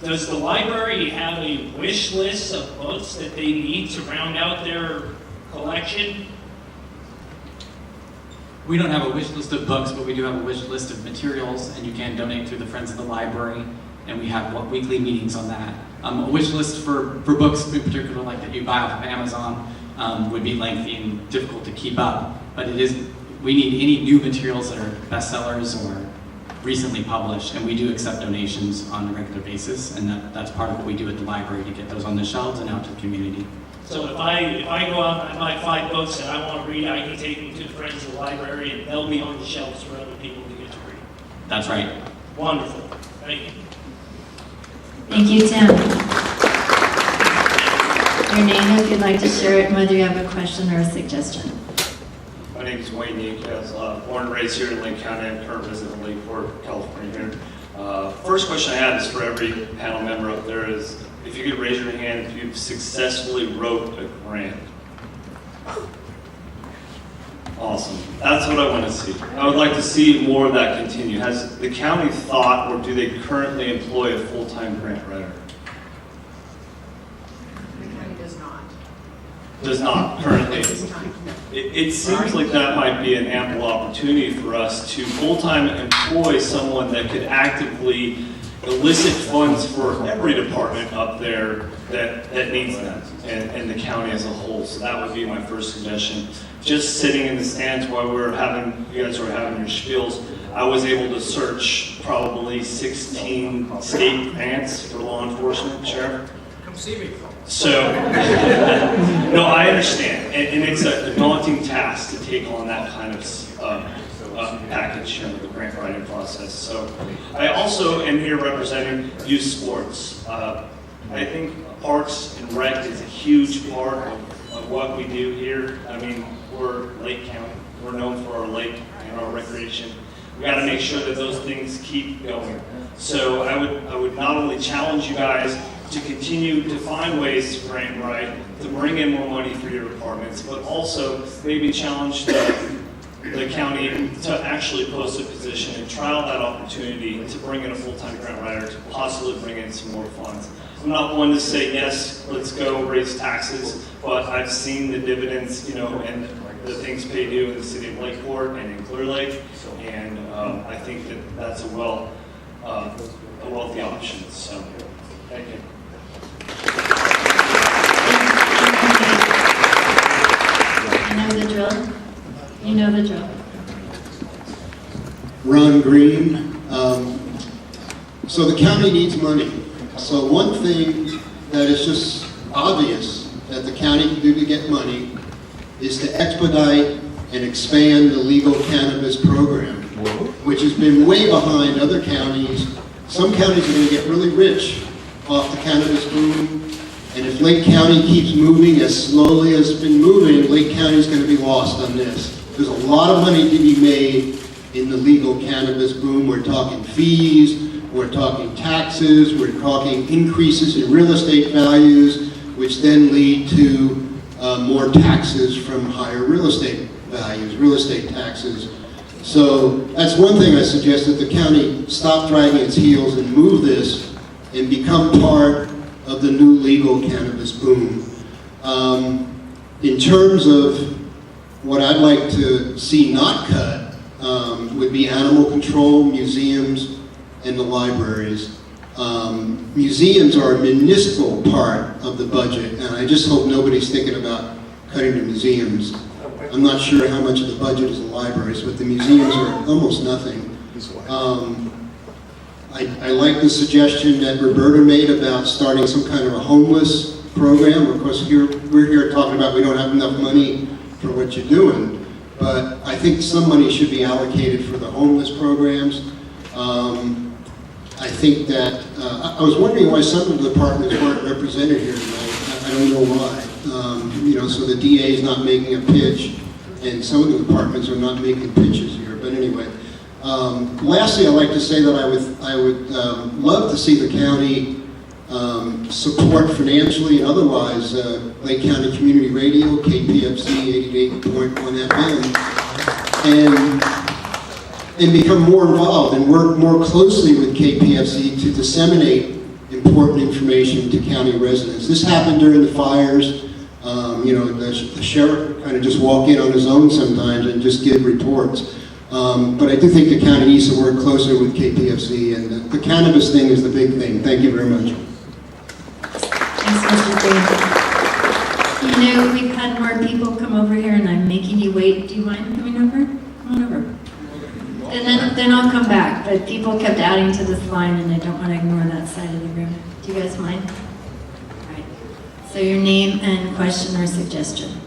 Does the library have a wish list of books that they need to round out their collection? We don't have a wish list of books, but we do have a wish list of materials, and you can donate through the Friends of the Library, and we have weekly meetings on that. A wish list for books, in particular, like that you buy off of Amazon, would be lengthy and difficult to keep up, but we need any new materials that are bestsellers or recently published, and we do accept donations on a regular basis, and that's part of what we do at the library to get those on the shelves and out to the community. So if I go out and I buy 5 books that I want to read, I can take them to the Friends of the Library and they'll be on the shelves for other people to get to read. That's right. Wonderful. Thank you. Thank you, Tim. Your name, if you'd like to share it, and whether you have a question or a suggestion. My name is Wayne Nikas, born and raised here in Lake County. I'm current resident of Lakeport, California here. First question I have is for every panel member up there is, if you could raise your hand if you've successfully wrote a grant. Awesome. That's what I want to see. I would like to see more of that continue. Has the county thought, or do they currently employ a full-time grant writer? The county does not. Does not currently. It seems like that might be an ample opportunity for us to full-time employ someone that could actively elicit funds for every department up there that needs them, and the county as a whole. So that would be my first suggestion. Just sitting in the stands while you guys were having your spiels, I was able to search probably 16 state grants for law enforcement, Sheriff. Come see me. So, no, I understand, and it's a daunting task to take on that kind of package in the grant writing process. So, I also am here representing youth sports. I think Parks and Rec is a huge part of what we do here. I mean, we're Lake County. We're known for our lake and our recreation. We got to make sure that those things keep going. So I would not only challenge you guys to continue to find ways to grant write, to bring in more money for your departments, but also maybe challenge the county to actually post a position and trial that opportunity to bring in a full-time grant writer to possibly bring in some more funds. I'm not one to say, yes, let's go raise taxes, but I've seen the dividends, and the things paid due in the city of Lakeport and in Clear Lake, and I think that that's a wealthy option. So, thank you. You know the drill? You know the drill. Ron Green. So the county needs money. So one thing that is just obvious that the county can do to get money is to expedite and expand the legal cannabis program, which has been way behind other counties. Some counties are going to get really rich off the cannabis boom, and if Lake County keeps moving as slowly as it's been moving, Lake County is going to be lost on this. There's a lot of money to be made in the legal cannabis boom. We're talking fees, we're talking taxes, we're talking increases in real estate values, which then lead to more taxes from higher real estate values, real estate taxes. So that's one thing I suggest, that the county stop dragging its heels and move this and become part of the new legal cannabis boom. In terms of what I'd like to see not cut, would be animal control, museums, and the libraries. Museums are a minuscule part of the budget, and I just hope nobody's thinking about cutting the museums. I'm not sure how much of the budget is the libraries, but the museums are almost nothing. I like the suggestion that Roberta made about starting some kind of a homeless program. Of course, we're here talking about we don't have enough money for what you're doing, but I think some money should be allocated for the homeless programs. I think that, I was wondering why some of the departments weren't represented here tonight. I don't know why. So the DA is not making a pitch, and some of the departments are not making pitches here, but anyway. Lastly, I'd like to say that I would love to see the county support financially and otherwise Lake County Community Radio, KPFC 88.1 FM, and become more involved and work more closely with KPFC to disseminate important information to county residents. This happened during the fires. The sheriff kind of just walk in on his own sometimes and just give reports. But I do think the county needs to work closer with KPFC, and the cannabis thing is the big thing. Thank you very much. Thanks, Mr. Green. We've had more people come over here, and I'm making you wait. Do you mind coming over? Come on over. And then I'll come back. But people kept adding to this line, and I don't want to ignore that side of the room. Do you guys mind? All right. So your name and question or suggestion.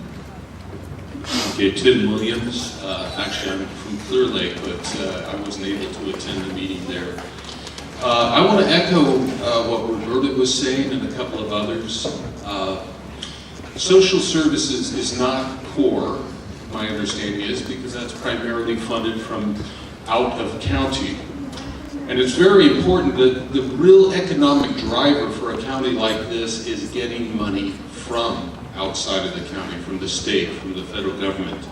Okay, Tim Williams. Actually, I'm from Clear Lake, but I wasn't able to attend the meeting there. I want to echo what Roberta was saying and a couple of others. Social services is not core, my understanding is, because that's primarily funded from out of county. And it's very important that the real economic driver for a county like this is getting money from outside of the county, from the state, from the federal government.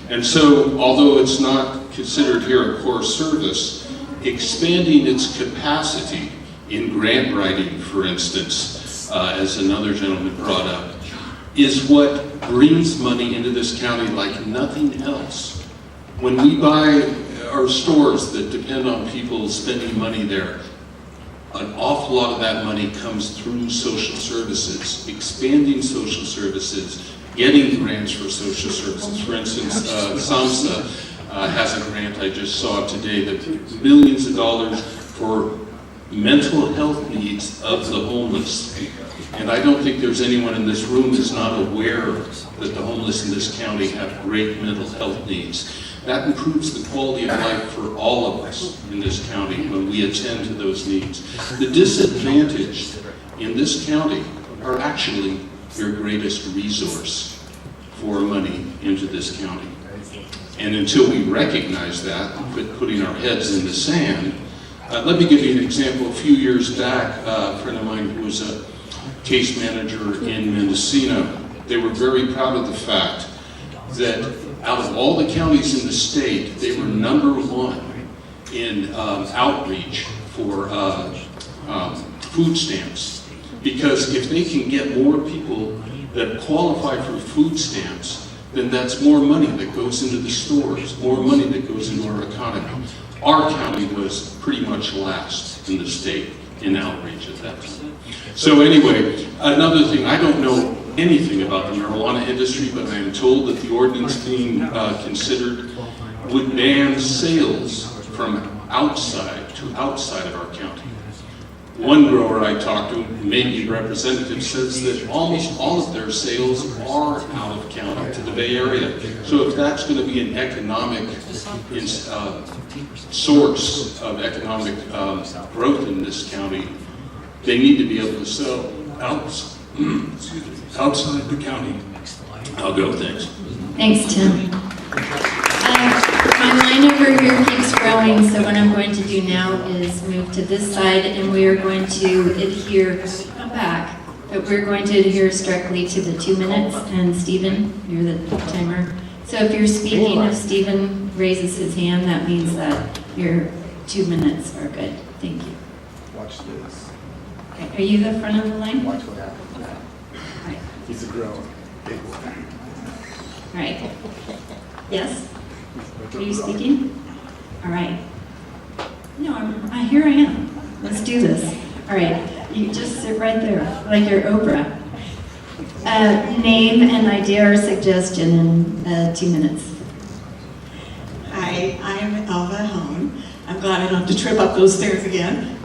And so, although it's not considered here a core service, expanding its capacity in grant writing, for instance, as another gentleman brought up, is what brings money into this county like nothing else. When we buy our stores that depend on people spending money there, an awful lot of that money comes through social services, expanding social services, getting grants for social services. For instance, SAMHSA has a grant I just saw today that millions of dollars for mental health needs of the homeless. And I don't think there's anyone in this room that's not aware that the homeless in this county have great mental health needs. That improves the quality of life for all of us in this county when we attend to those needs. The disadvantaged in this county are actually your greatest resource for money into this county. And until we recognize that, putting our heads in the sand, let me give you an example. A few years back, a friend of mine who was a case manager in Mendocino, they were very proud of the fact that out of all the counties in the state, they were #1 in outreach for food stamps. Because if they can get more people that qualify for food stamps, then that's more money that goes into the stores, more money that goes into our economy. Our county was pretty much last in the state in outreach at that time. So anyway, another thing, I don't know anything about the marijuana industry, but I am told that the ordinance being considered would ban sales from outside to outside of our county. One grower I talked to, maybe representative, says that almost all of their sales are out of county to the Bay Area. So if that's going to be an economic source of economic growth in this county, they need to be able to sell outside the county. I'll go, thanks. Thanks, Tim. My line over here keeps growing, so what I'm going to do now is move to this side, and we are going to adhere, come back, but we're going to adhere strictly to the 2 minutes, and Stephen, you're the timer. So if you're speaking, if Stephen raises his hand, that means that your 2 minutes are good. Thank you. Watch this. Okay, are you the front of the line? Watch what happens. Right. He's a grower. Big boy. All right. Yes? Are you speaking? All right. No, here I am. Let's do this. All right. You just sit right there, like you're Oprah. Name and idea or suggestion in 2 minutes. Hi, I'm Alva Hone. I'm glad I don't have to trip up those stairs again.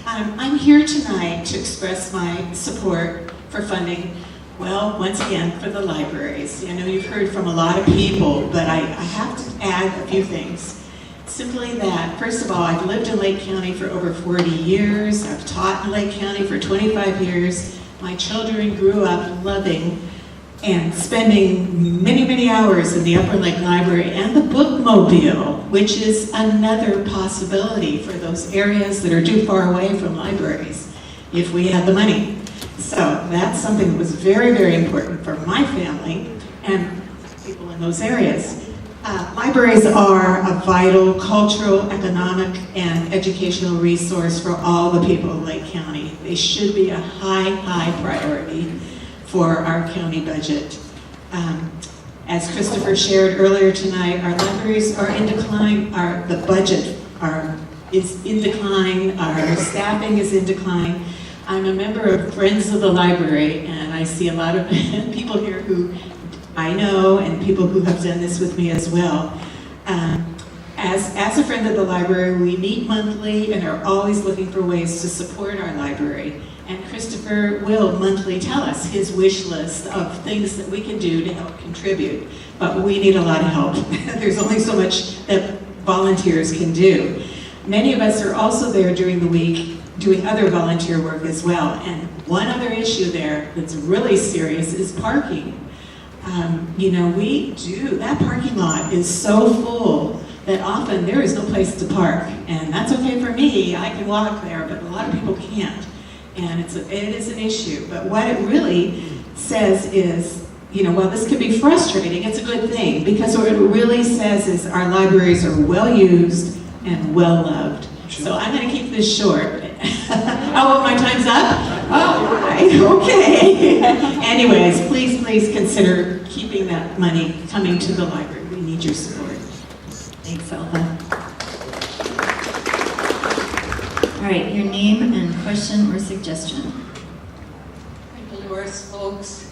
I'm here tonight to express my support for funding, well, once again, for the libraries. I know you've heard from a lot of people, but I have to add a few things. Simply that, first of all, I've lived in Lake County for over 40 years. I've taught in Lake County for 25 years. My children grew up loving and spending many, many hours in the Upper Lake Library and the Bookmobile, which is another possibility for those areas that are too far away from libraries, if we had the money. So that's something that was very, very important for my family and people in those areas. Libraries are a vital cultural, economic, and educational resource for all the people of Lake County. They should be a high, high priority for our county budget. As Christopher shared earlier tonight, our libraries are in decline, the budget is in decline, our staffing is in decline. I'm a member of Friends of the Library, and I see a lot of people here who I know, and people who have done this with me as well. As a friend of the library, we meet monthly and are always looking for ways to support our library. And Christopher will monthly tell us his wish list of things that we can do to help contribute. But we need a lot of help. There's only so much that volunteers can do. Many of us are also there during the week doing other volunteer work as well. And one other issue there that's really serious is parking. That parking lot is so full that often there is no place to park. And that's okay for me, I can walk there, but a lot of people can't. And it is an issue. But what it really says is while this can be frustrating, it's a good thing, because what it really says is our libraries are well used and well loved. So I'm going to keep this short. Oh, my time's up? Oh, right, okay. Anyways, please consider keeping that money coming to the library. We need your support. Thanks, Elva. All right, your name and question or suggestion. Dolores, folks.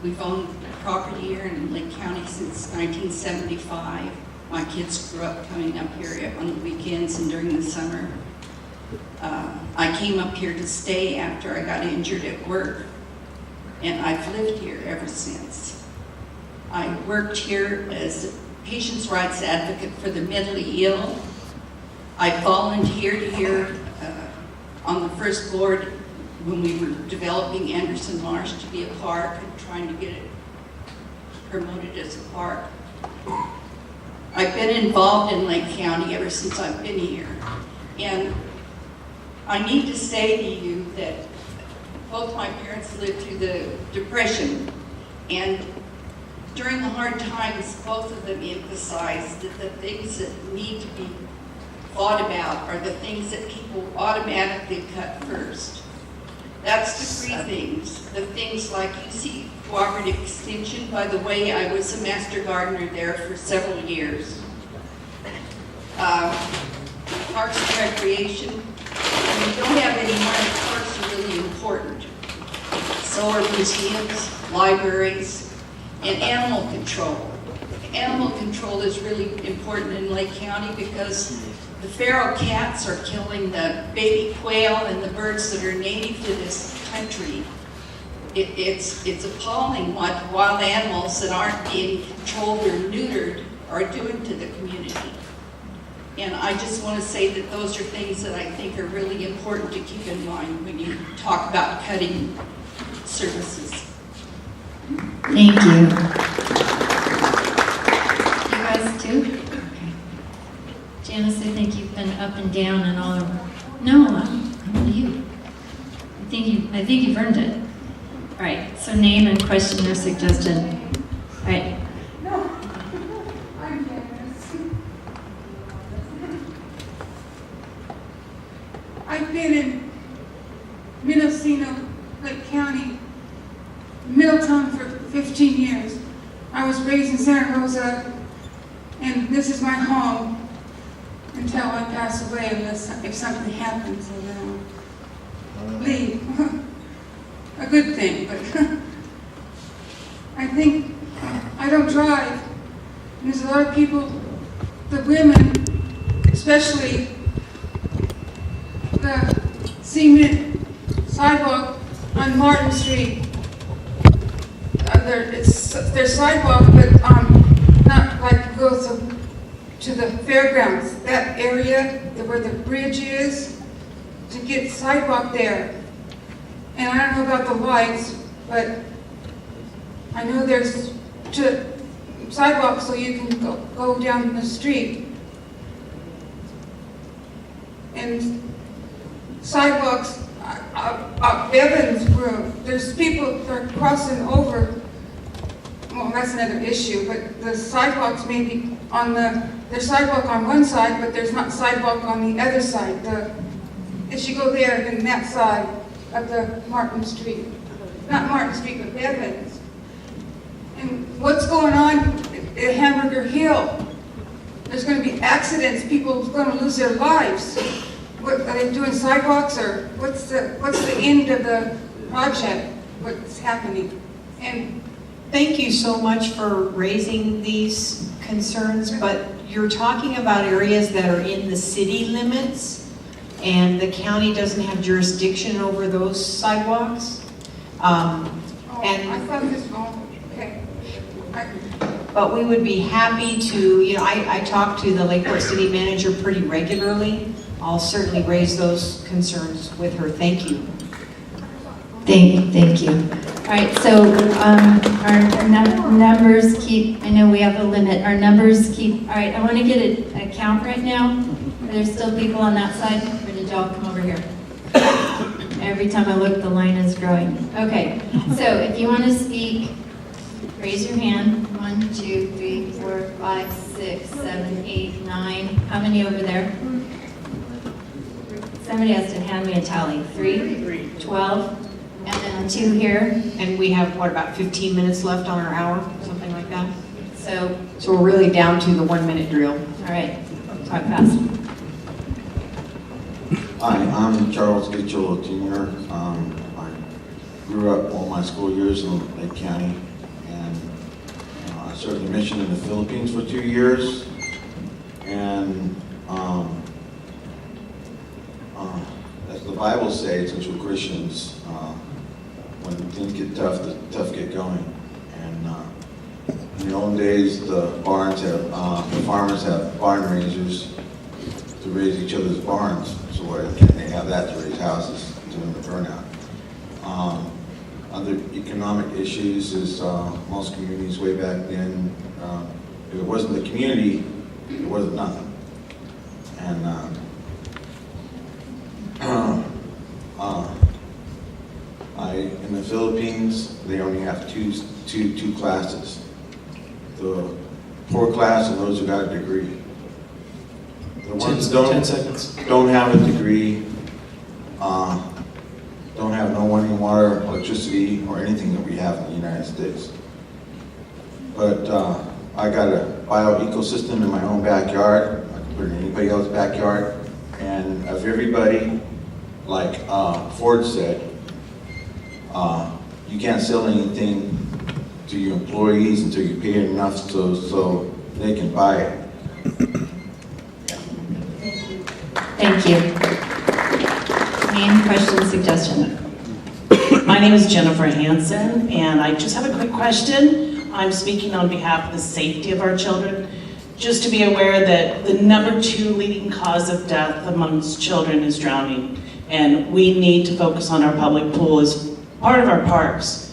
We've owned property here in Lake County since 1975. My kids grew up coming up here on the weekends and during the summer. I came up here to stay after I got injured at work, and I've lived here ever since. I worked here as a patient's rights advocate for the mentally ill. I volunteered here on the first board when we were developing Anderson Marsh to be a park and trying to get it promoted as a park. I've been involved in Lake County ever since I've been here. And I need to say to you that both my parents lived through the Depression, and during the hard times, both of them emphasized that the things that need to be thought about are the things that people automatically cut first. That's the three things. The things like you see cooperative extension. By the way, I was a master gardener there for several years. Parks and recreation. When you don't have any money, parks are really important. So are museums, libraries, and animal control. Animal control is really important in Lake County because the feral cats are killing the baby quail and the birds that are native to this country. It's appalling what wild animals that aren't being controlled or neutered are doing to the community. And I just want to say that those are things that I think are really important to keep in mind when you talk about cutting services. Thank you. You guys too? Okay. Janice, I think you've been up and down and all over. No, I'm you. I think you've earned it. All right, so name and question or suggestion. All right. I'm Janice. I've been in Mendocino, Lake County, Middletown for 15 years. I was raised in Santa Rosa, and this is my home until I pass away, unless if something happens, and then I'll leave. A good thing, but I think I don't drive. And there's a lot of people, the women, especially the cement sidewalk on Martin Street. There's sidewalk, but not like goes to the fairgrounds. That area where the bridge is, to get sidewalk there. And I don't know about the lights, but I know there's sidewalks so you can go down the street. And sidewalks, Evans Road, there's people that are crossing over. Well, that's another issue, but the sidewalks may be there's sidewalk on one side, but there's not sidewalk on the other side. If you go there, then that side of the Martin Street. Not Martin Street, but Evans. And what's going on at Hamburger Hill? There's going to be accidents, people are going to lose their lives. What, are they doing sidewalks, or what's the end of the project? What's happening? And thank you so much for raising these concerns, but you're talking about areas that are in the city limits, and the county doesn't have jurisdiction over those sidewalks. I thought this was, okay. But we would be happy to, I talk to the Lakeport City Manager pretty regularly. I'll certainly raise those concerns with her. Thank you. Thank you. All right, so our numbers keep, I know we have a limit, our numbers keep, all right, I want to get a count right now. Are there still people on that side, or did y'all come over here? All Every time I look, the line is growing. Okay, so if you want to speak, raise your hand. 1, 2, 3, 4, 5, 6, 7, 8, 9. How many over there? Somebody has to hand me a tally. 3, 12, and then 2 here. And we have, what, about 15 minutes left on our hour, something like that? So we're really down to the 1-minute drill. all right, talk fast. Hi, I'm Charles Mitchell Jr. I grew up all my school years in Lake County, and I served a mission in the Philippines for 2 years. And as the Bible says, since we're Christians, when things get tough, the tough get going. And in the old days, the farmers have barn raisers to raise each other's barns. So why can't they have that to raise houses during the burnout? Other economic issues is most communities way back then, if it wasn't the community, it wasn't nothing. And in the Philippines, they only have two classes. The poor class and those who got a degree. The ones that don't have a degree, don't have no running water, electricity, or anything that we have in the United States. But I got a bio-ecosystem in my own backyard. I can put it in anybody else's backyard. And if everybody, like Ford said, you can't sell anything to your employees until you pay enough so they can buy it. Thank you. Name, question, suggestion. My name is Jennifer Hansen, and I just have a quick question. I'm speaking on behalf of the safety of our children. Just to be aware that the #2 leading cause of death amongst children is drowning, and we need to focus on our public pool as part of our parks.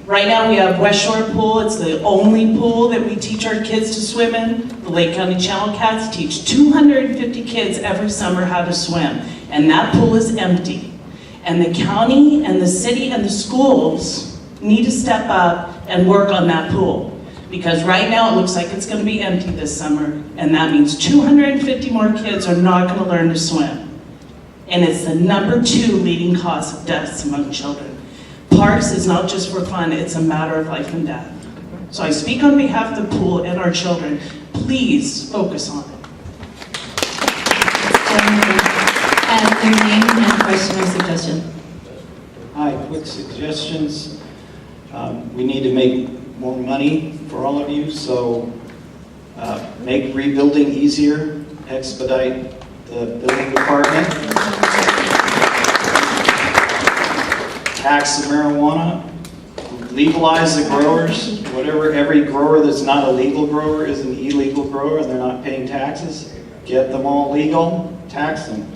Right now we have West Shore Pool. It's the only pool that we teach our kids to swim in. The Lake County Channel Cats teach 250 kids every summer how to swim, and that pool is empty. And the county and the city and the schools need to step up and work on that pool. Because right now it looks like it's going to be empty this summer, and that means 250 more kids are not going to learn to swim. And it's the #2 leading cause of deaths among children. Parks is not just for fun, it's a matter of life and death. So I speak on behalf of the pool and our children. Please focus on it. And your name and question or suggestion. Hi, quick suggestions. We need to make more money for all of you, so make rebuilding easier, expedite the building department. Tax the marijuana, legalize the growers, whatever, every grower that's not a legal grower is an illegal grower and they're not paying taxes. Get them all legal, tax them.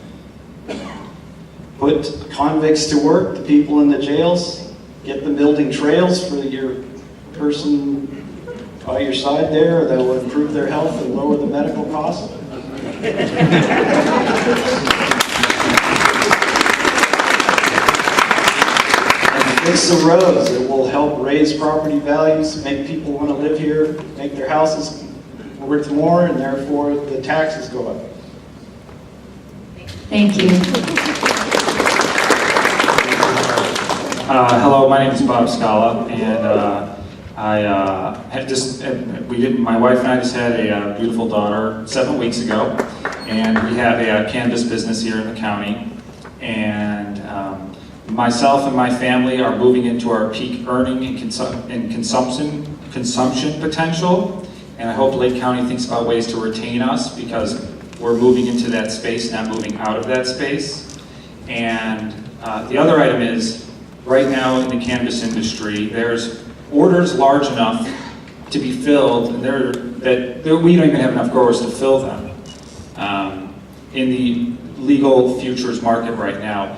Put convicts to work, the people in the jails, get them building trails for your person by your side there that will improve their health and lower the medical costs. Fix the roads. It will help raise property values, make people want to live here, make their houses worth more, and therefore the taxes go up. Thank you. Hello, my name is Bob Scala, and my wife and I just had a beautiful daughter 7 weeks ago, and we have a cannabis business here in the county, and myself and my family are moving into our peak earning and consumption potential, and I hope Lake County thinks about ways to retain us because we're moving into that space, not moving out of that space. And the other item is, right now in the cannabis industry, there's orders large enough to be filled, and we don't even have enough growers to fill them in the legal futures market right now.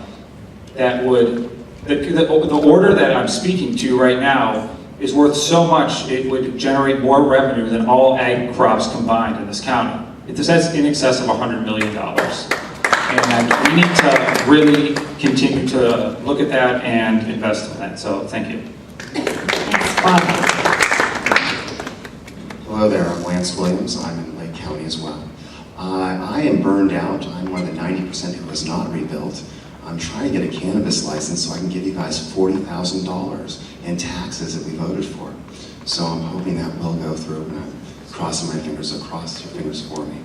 That would, the order that I'm speaking to right now is worth so much, it would generate more revenue than all ag crops combined in this county. That's in excess of $100 million. And we need to really continue to look at that and invest in that. So thank you. Hello there, I'm Lance Williams. I'm in Lake County as well. I am burned out. I'm one of the 90% who has not rebuilt. I'm trying to get a cannabis license so I can give you guys $40,000 in taxes that we voted for. So I'm hoping that will go through, and I'm crossing my fingers. So cross your fingers for me.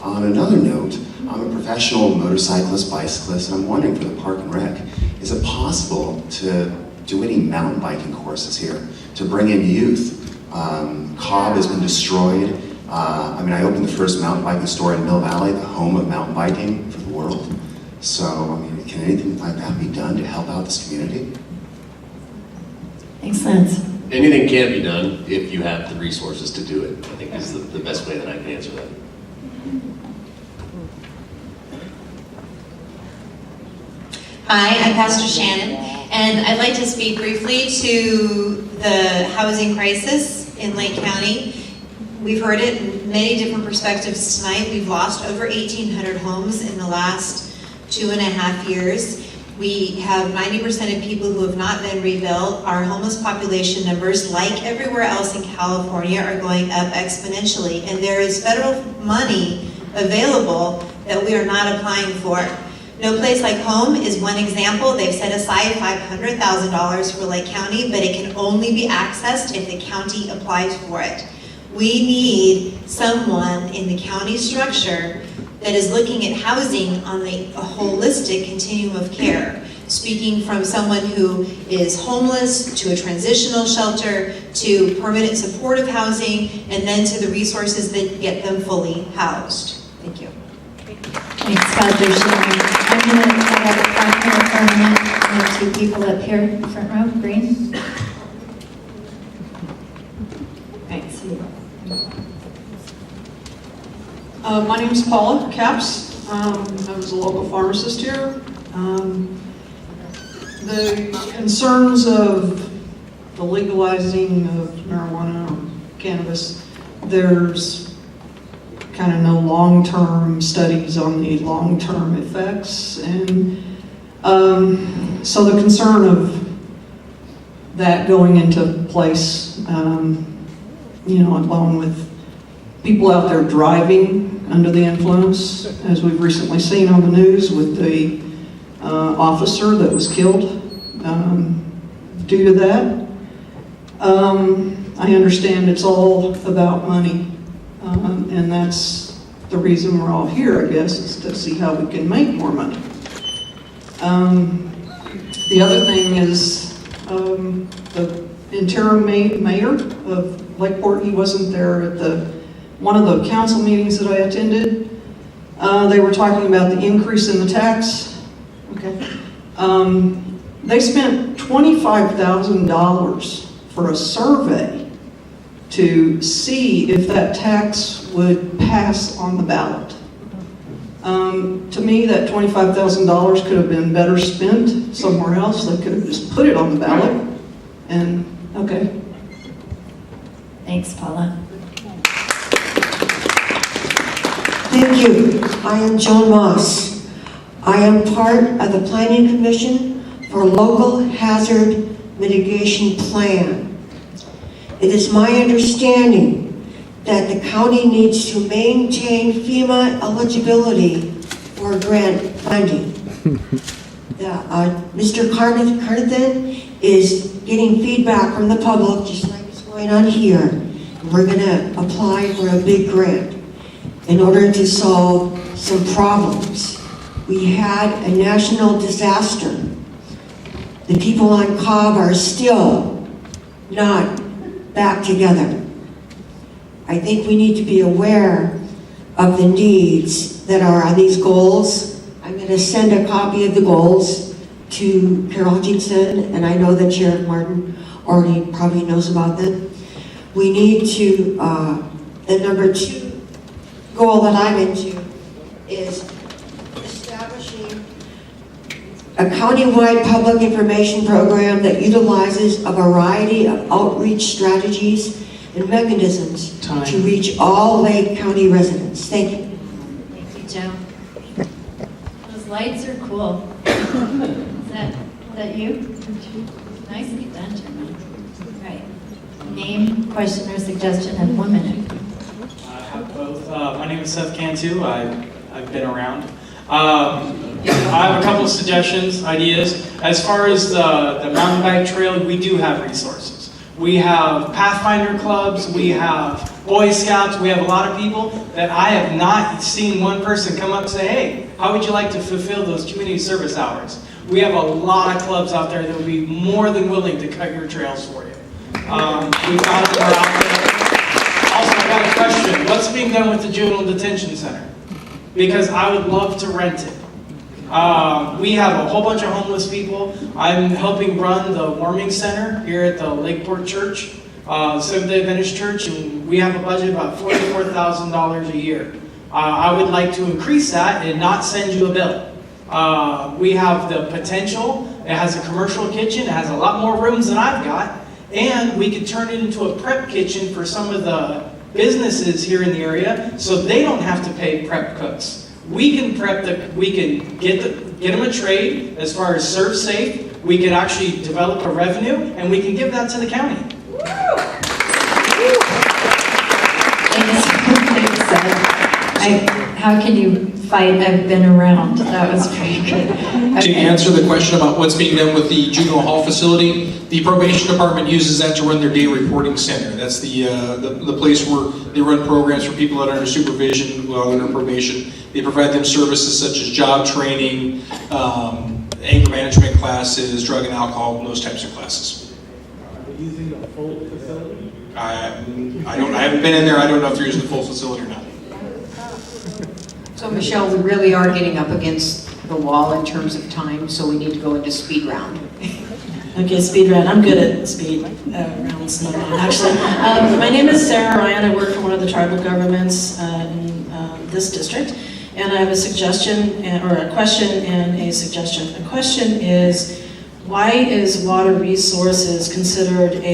On another note, I'm a professional motorcyclist, bicyclist, and I'm wondering for the Park and Rec, is it possible to do any mountain biking courses here to bring in youth? Cobb has been destroyed. I opened the first mountain biking store in Mill Valley, the home of mountain biking for the world. So, can anything like that be done to help out this community? Makes sense. Anything can be done if you have the resources to do it. I think is the best way that I can answer that. Hi, I'm Pastor Shannon, and I'd like to speak briefly to the housing crisis in Lake County. We've heard it in many different perspectives tonight. We've lost over 1,800 homes in the last 2.5 years. We have 90% of people who have not been rebuilt. Our homeless population numbers, like everywhere else in California, are going up exponentially, and there is federal money available that we are not applying for. No Place Like Home is one example. They've set aside $500,000 for Lake County, but it can only be accessed if the county applies for it. We need someone in the county structure that is looking at housing on a holistic continuum of care. Speaking from someone who is homeless, to a transitional shelter, to permanent supportive housing, and then to the resources that get them fully housed. Thank you. Thanks, Pastor Shannon. I'm going to have a front here for a minute. We have two people up here, front row, green. Right, so my name is Paula Capps. I was a local pharmacist here. The concerns of the legalizing of marijuana or cannabis, there's kind of no long-term studies on the long-term effects, and so the concern of that going into place, along with people out there driving under the influence, as we've recently seen on the news with the officer that was killed due to that. I understand it's all about money, and that's the reason we're all here, I guess, is to see how we can make more money. The other thing is the interim mayor of Lakeport, he wasn't there at one of the council meetings that I attended. They were talking about the increase in the tax. Okay. They spent $25,000 for a survey to see if that tax would pass on the ballot. To me, that $25,000 could have been better spent somewhere else. They could have just put it on the ballot. And, okay. Thanks, Paula. Thank you. I am Joan Moss. I am part of the Planning Commission for Local Hazard Mitigation Plan. It is my understanding that the county needs to maintain FEMA eligibility for grant funding. Mr. Carnathan is getting feedback from the public, just like it's going on here. And we're going to apply for a big grant in order to solve some problems. We had a national disaster. The people on Cobb are still not back together. I think we need to be aware of the needs that are on these goals. I'm going to send a copy of the goals to Carol Hutchinson, and I know that Sheriff Martin already probably knows about them. We need to, the number 2 goal that I'm into is establishing a countywide public information program that utilizes a variety of outreach strategies and mechanisms to reach all Lake County residents. Thank you. Thank you, Joe. Those lights are cool. that you? Nicely done, Jim. Right. Name, question, or suggestion in 1 minute. I have both. My name is Seth Cantu. I've been around. I have a couple of suggestions, ideas. As far as the mountain bike trail, we do have resources. We have Pathfinder clubs, we have Boy Scouts, we have a lot of people that I have not seen one person come up and say, hey, how would you like to fulfill those community service hours? We have a lot of clubs out there that would be more than willing to cut your trails for you. We've got them out there. Also, I got a question. What's being done with the juvenile detention center? Because I would love to rent it. We have a whole bunch of homeless people. I'm helping run the warming center here at the Lakeport Church, Seventh-day Adventist Church, and we have a budget of about $44,000 a year. I would like to increase that and not send you a bill. We have the potential. It has a commercial kitchen. It has a lot more rooms than I've got. And we could turn it into a prep kitchen for some of the businesses here in the area so they don't have to pay prep cooks. We can we can get them a trade as far as serve safe. We can actually develop a revenue and we can give that to the county. How can you fight? I've been around. That was pretty good. To answer the question about what's being done with the juvenile hall facility, the probation department uses that to run their day reporting center. That's the place where they run programs for people that are under supervision while under probation. They provide them services such as job training, anger management classes, drug and alcohol, and those types of classes. Are they using a full facility? I haven't been in there. I don't know if they're using the full facility or not. So Michelle, we really are getting up against the wall in terms of time, so we need to go into speed round. Okay, speed round. I'm good at speed rounds, actually. My name is Sarah Ryan. I work for one of the tribal governments in this district, and I have a suggestion, or a question and a suggestion. The question is, why is water resources considered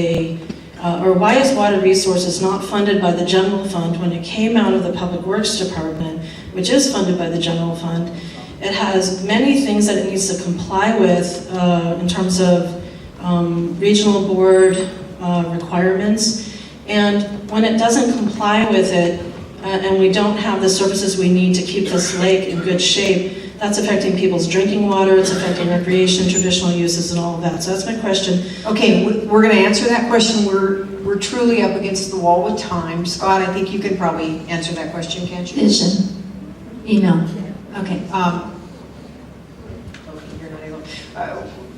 or why is water resources not funded by the general fund when it came out of the Public Works Department, which is funded by the general fund? It has many things that it needs to comply with in terms of regional board requirements. And when it doesn't comply with it, and we don't have the services we need to keep this lake in good shape, that's affecting people's drinking water, it's affecting recreation, traditional uses, and all of that. So that's my question. Okay, we're going to answer that question. We're truly up against the wall with time. Scott, I think you can probably answer that question, can't you? Vision. Email. Okay.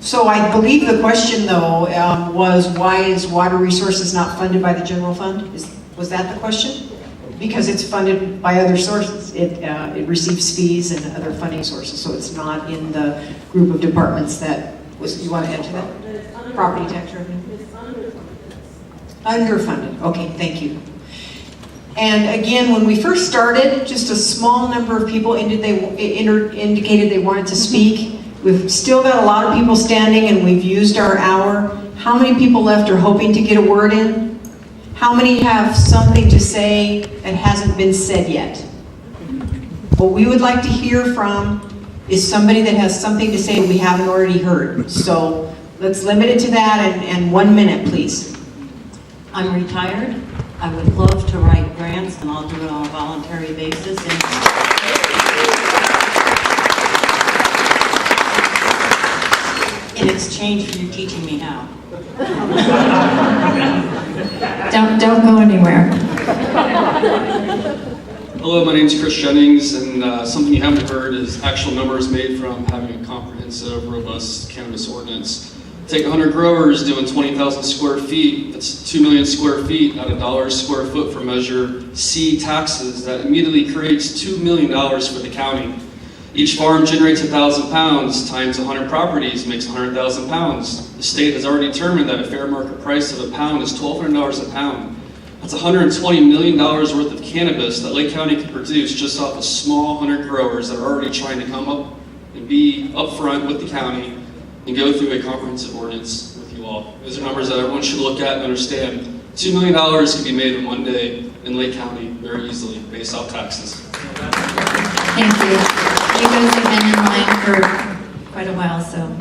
So I believe the question, though, was why is water resources not funded by the general fund? Was that the question? Because it's funded by other sources. It receives fees and other funding sources, so it's not in the group of departments that was. You want to add to that? Property tax revenue. It's underfunded. Okay, thank you. And again, when we first started, just a small number of people indicated they wanted to speak. We've still got a lot of people standing, and we've used our hour. How many people left are hoping to get a word in? How many have something to say that hasn't been said yet? What we would like to hear from is somebody that has something to say we haven't already heard. So let's limit it to that, and 1 minute, please. I'm retired. I would love to write grants, and I'll do it on a voluntary basis. In exchange for you teaching me how. Don't go anywhere. Hello, my name is Chris Jennings, and something you haven't heard is actual numbers made from having a comprehensive, robust cannabis ordinance. Take 100 growers doing 20,000 square feet, that's 2 million square feet at $1 a square foot for Measure C taxes. That immediately creates $2 million for the county. Each farm generates 1,000 pounds times 100 properties makes 100,000 pounds. The state has already determined that a fair market price of a pound is $1,200 a pound. That's $120 million worth of cannabis that Lake County can produce just off a small 100 growers that are already trying to come up and be upfront with the county and go through a comprehensive ordinance with you all. Those are numbers that everyone should look at and understand. $2 million can be made in one day in Lake County very easily based off taxes. Thank you. You guys have been in line for quite a while, also.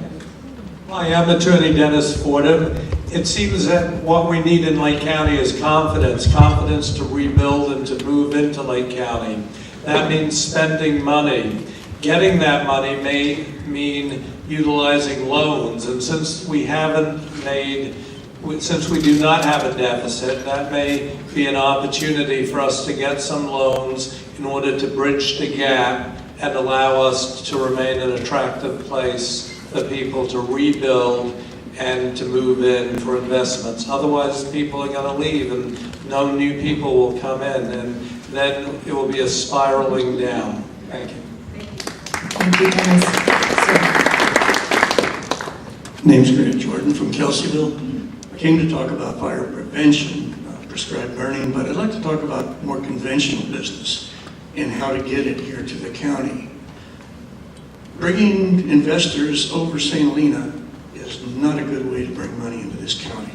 Hi, I'm Attorney Dennis Fordham. It seems that what we need in Lake County is confidence, confidence to rebuild and to move into Lake County. That means spending money. Getting that money may mean utilizing loans, and since we do not have a deficit, that may be an opportunity for us to get some loans in order to bridge the gap and allow us to remain an attractive place for people to rebuild and to move in for investments. Otherwise, people are going to leave and no new people will come in, and then it will be a spiraling down. Thank you. Thank you, Dennis. Name's Grant Jordan from Kelseyville. I came to talk about fire prevention, prescribed burning, but I'd like to talk about more conventional business and how to get it here to the county. Bringing investors over St. Helena is not a good way to bring money into this county.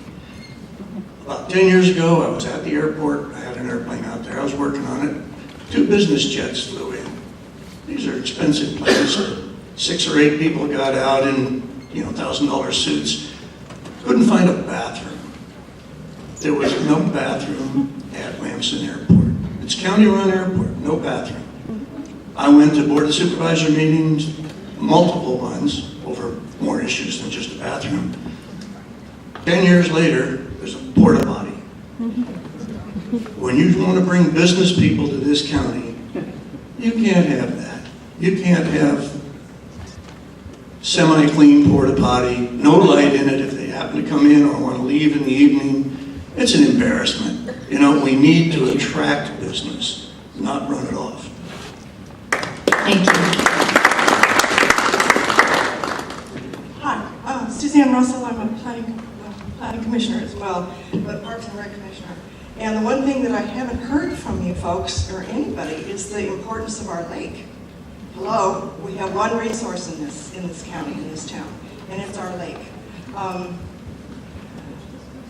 About 10 years ago, I was at the airport. I had an airplane out there. I was working on it. 2 business jets flew in. These are expensive planes. 6 or 8 people got out in, $1,000 suits. Couldn't find a bathroom. There was no bathroom at Lamson Airport. It's county-run airport, no bathroom. I went to Board of Supervisor meetings, multiple ones, over more issues than just a bathroom. 10 years later, there's a porta potty. When you want to bring business people to this county, you can't have that. You can't have semi-clean porta potty, no light in it if they happen to come in or want to leave in the evening. It's an embarrassment. We need to attract business, not run it off. Thank you. Hi, Suzanne Russell. I'm a planning commissioner as well, but Parks and Rec commissioner. And the one thing that I haven't heard from you folks or anybody is the importance of our lake. Hello, we have one resource in this county, in this town, and it's our lake.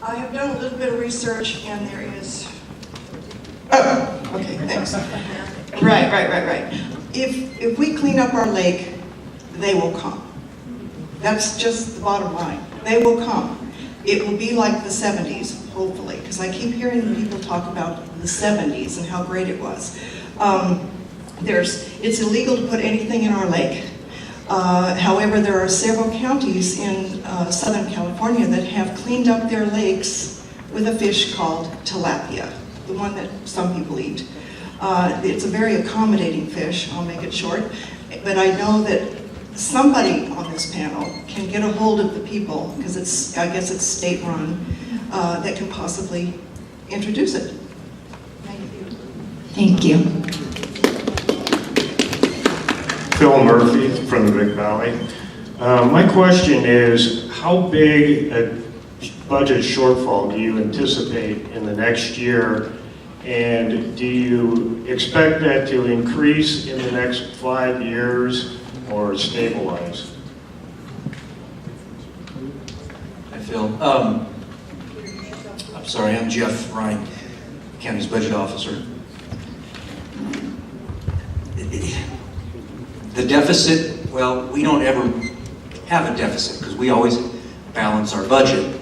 I have done a little bit of research, and there is. Oh, okay, thanks. Right. If we clean up our lake, they will come. That's just the bottom line. They will come. It will be like the 70s, hopefully, because I keep hearing people talk about the 70s and how great it was. It's illegal to put anything in our lake. However, there are several counties in Southern California that have cleaned up their lakes with a fish called tilapia, the one that some people eat. It's a very accommodating fish, I'll make it short, but I know that somebody on this panel can get a hold of the people, because I guess it's state-run, that can possibly introduce it. Thank you. Phil Murphy from the Big Valley. My question is, how big a budget shortfall do you anticipate in the next year? And do you expect that to increase in the next 5 years or stabilize? Hi, Phil. I'm sorry, I'm Jeff Ryan, county's budget officer. The deficit, well, we don't ever have a deficit because we always balance our budget.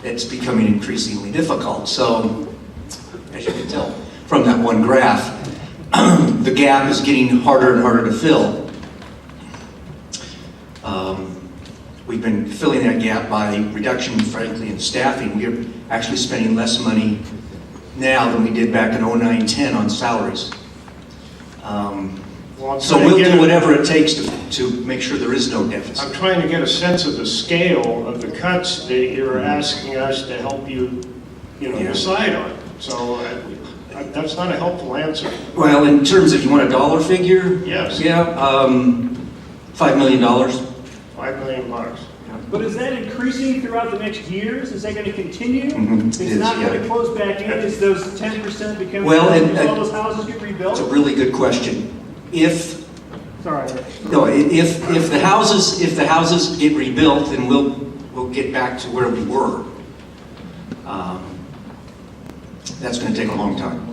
It's becoming increasingly difficult. So, as you can tell from that one graph, the gap is getting harder and harder to fill. We've been filling that gap by reduction, frankly, in staffing. We're actually spending less money now than we did back in 09-10 on salaries. So we'll do whatever it takes to make sure there is no deficit. I'm trying to get a sense of the scale of the cuts that you're asking us to help you, decide on. So that's not a helpful answer. Well, in terms of, you want a dollar figure? Yes. Yeah, $5 million. $5 million. But is that increasing throughout the next years? Is that going to continue? Mm-hmm. It's not going to close back in as those 10% become, well, all those houses get rebuilt? It's a really good question. If the houses get rebuilt, then we'll get back to where we were. That's going to take a long time.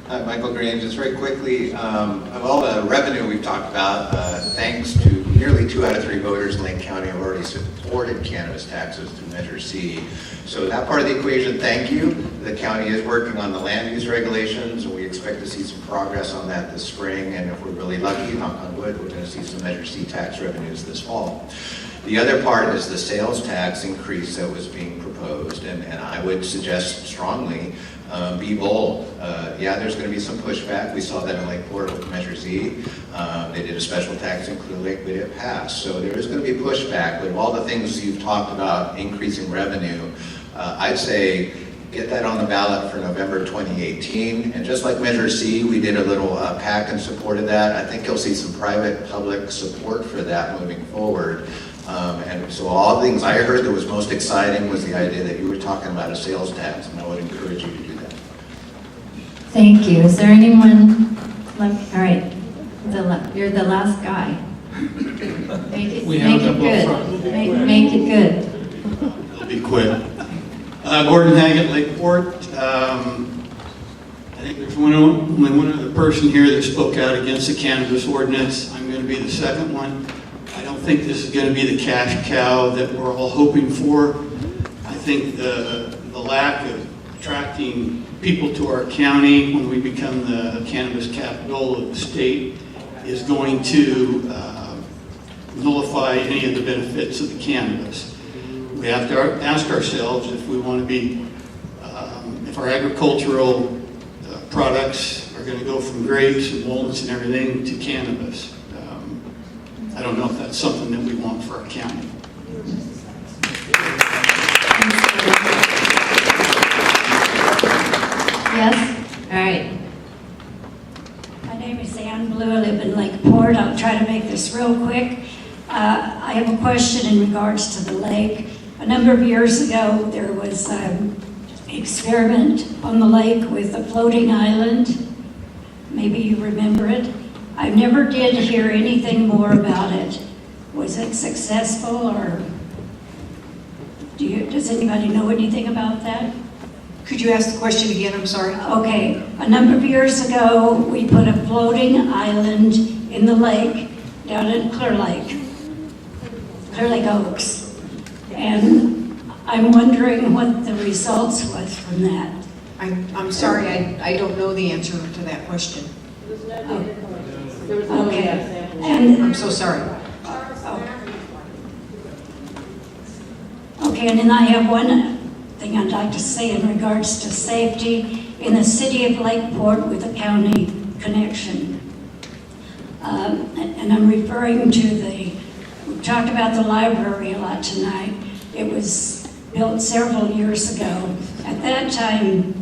Hi, Michael Green. Just very quickly, of all the revenue we've talked about, thanks to nearly 2 out of 3 voters in Lake County have already supported cannabis taxes through Measure C. So that part of the equation, thank you. The county is working on the land use regulations, and we expect to see some progress on that this spring. And if we're really lucky, knock on wood, we're going to see some Measure C tax revenues this fall. The other part is the sales tax increase that was being proposed, and I would suggest strongly be bold. Yeah, there's going to be some pushback. We saw that in Lakeport with Measure Z. They did a special tax in Clear Lake, but it passed. So there is going to be pushback, but of all the things you've talked about increasing revenue, I'd say get that on the ballot for November 2018. And just like Measure C, we did a little PAC in support of that. I think you'll see some private-public support for that moving forward. And so all the things I heard that was most exciting was the idea that you were talking about a sales tax, and I would encourage you to do that. Thank you. Is there anyone left? All right, you're the last guy. Make it good. Make it good. It'll be quick. Gordon Haggett, Lakeport. I think there's only one other person here that spoke out against the cannabis ordinance. I'm going to be the second one. I don't think this is going to be the cash cow that we're all hoping for. I think the lack of attracting people to our county when we become the cannabis capital of the state is going to nullify any of the benefits of the cannabis. We have to ask ourselves if we want to be, if our agricultural products are going to go from grapes and walnuts and everything to cannabis. I don't know if that's something that we want for our county. Yes? All right. My name is Ann Blue. I live in Lakeport. I'll try to make this real quick. I have a question in regards to the lake. A number of years ago, there was an experiment on the lake with a floating island. Maybe you remember it. I never did hear anything more about it. Was it successful, or does anybody know anything about that? Could you ask the question again? I'm sorry. Okay. A number of years ago, we put a floating island in the lake down in Clear Lake Oaks. And I'm wondering what the results was from that. I'm sorry, I don't know the answer to that question. Okay. And I'm so sorry. Okay, and then I have one thing I'd like to say in regards to safety in the city of Lakeport with a county connection. And I'm referring to we talked about the library a lot tonight. It was built several years ago. At that time,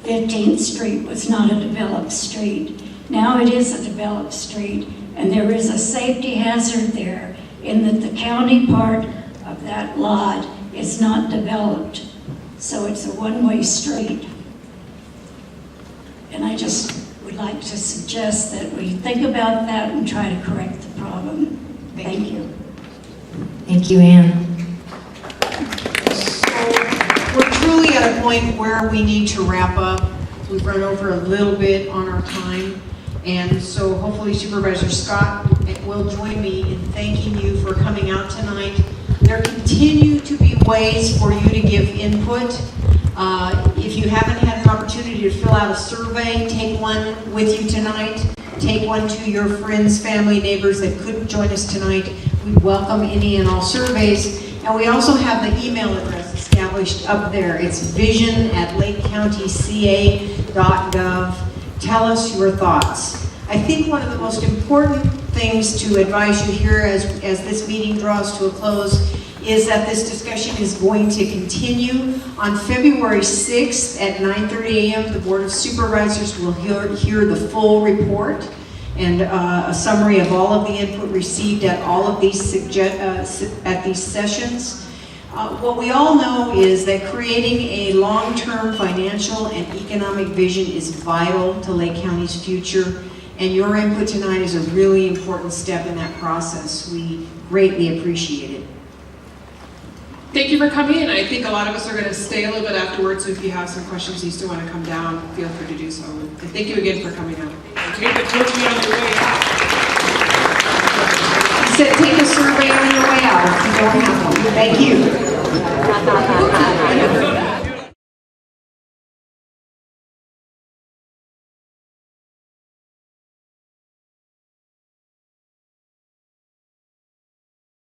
15th Street was not a developed street. Now it is a developed street, and there is a safety hazard there in that the county part of that lot is not developed. So it's a one-way street. And I just would like to suggest that we think about that and try to correct the problem. Thank you. Thank you, Ann. We're truly at a point where we need to wrap up. We've run over a little bit on our time. And so hopefully Supervisor Scott will join me in thanking you for coming out tonight. There continue to be ways for you to give input. If you haven't had an opportunity to fill out a survey, take one with you tonight. Take one to your friends, family, neighbors that couldn't join us tonight. We welcome any and all surveys. And we also have the email address established up there. It's vision@lakecountyca.gov. Tell us your thoughts. I think one of the most important things to advise you here as this meeting draws to a close is that this discussion is going to continue. On February 6th at 9:30 a.m., the Board of Supervisors will hear the full report and a summary of all of the input received at all of these sessions. What we all know is that creating a long-term financial and economic vision is vital to Lake County's future, and your input tonight is a really important step in that process. We greatly appreciate it. Thank you for coming, and I think a lot of us are going to stay a little bit afterwards, so if you have some questions you still want to come down, feel free to do so. And thank you again for coming out. Take the turkey on your way out. Take a survey on your way out if you don't have one. Thank you.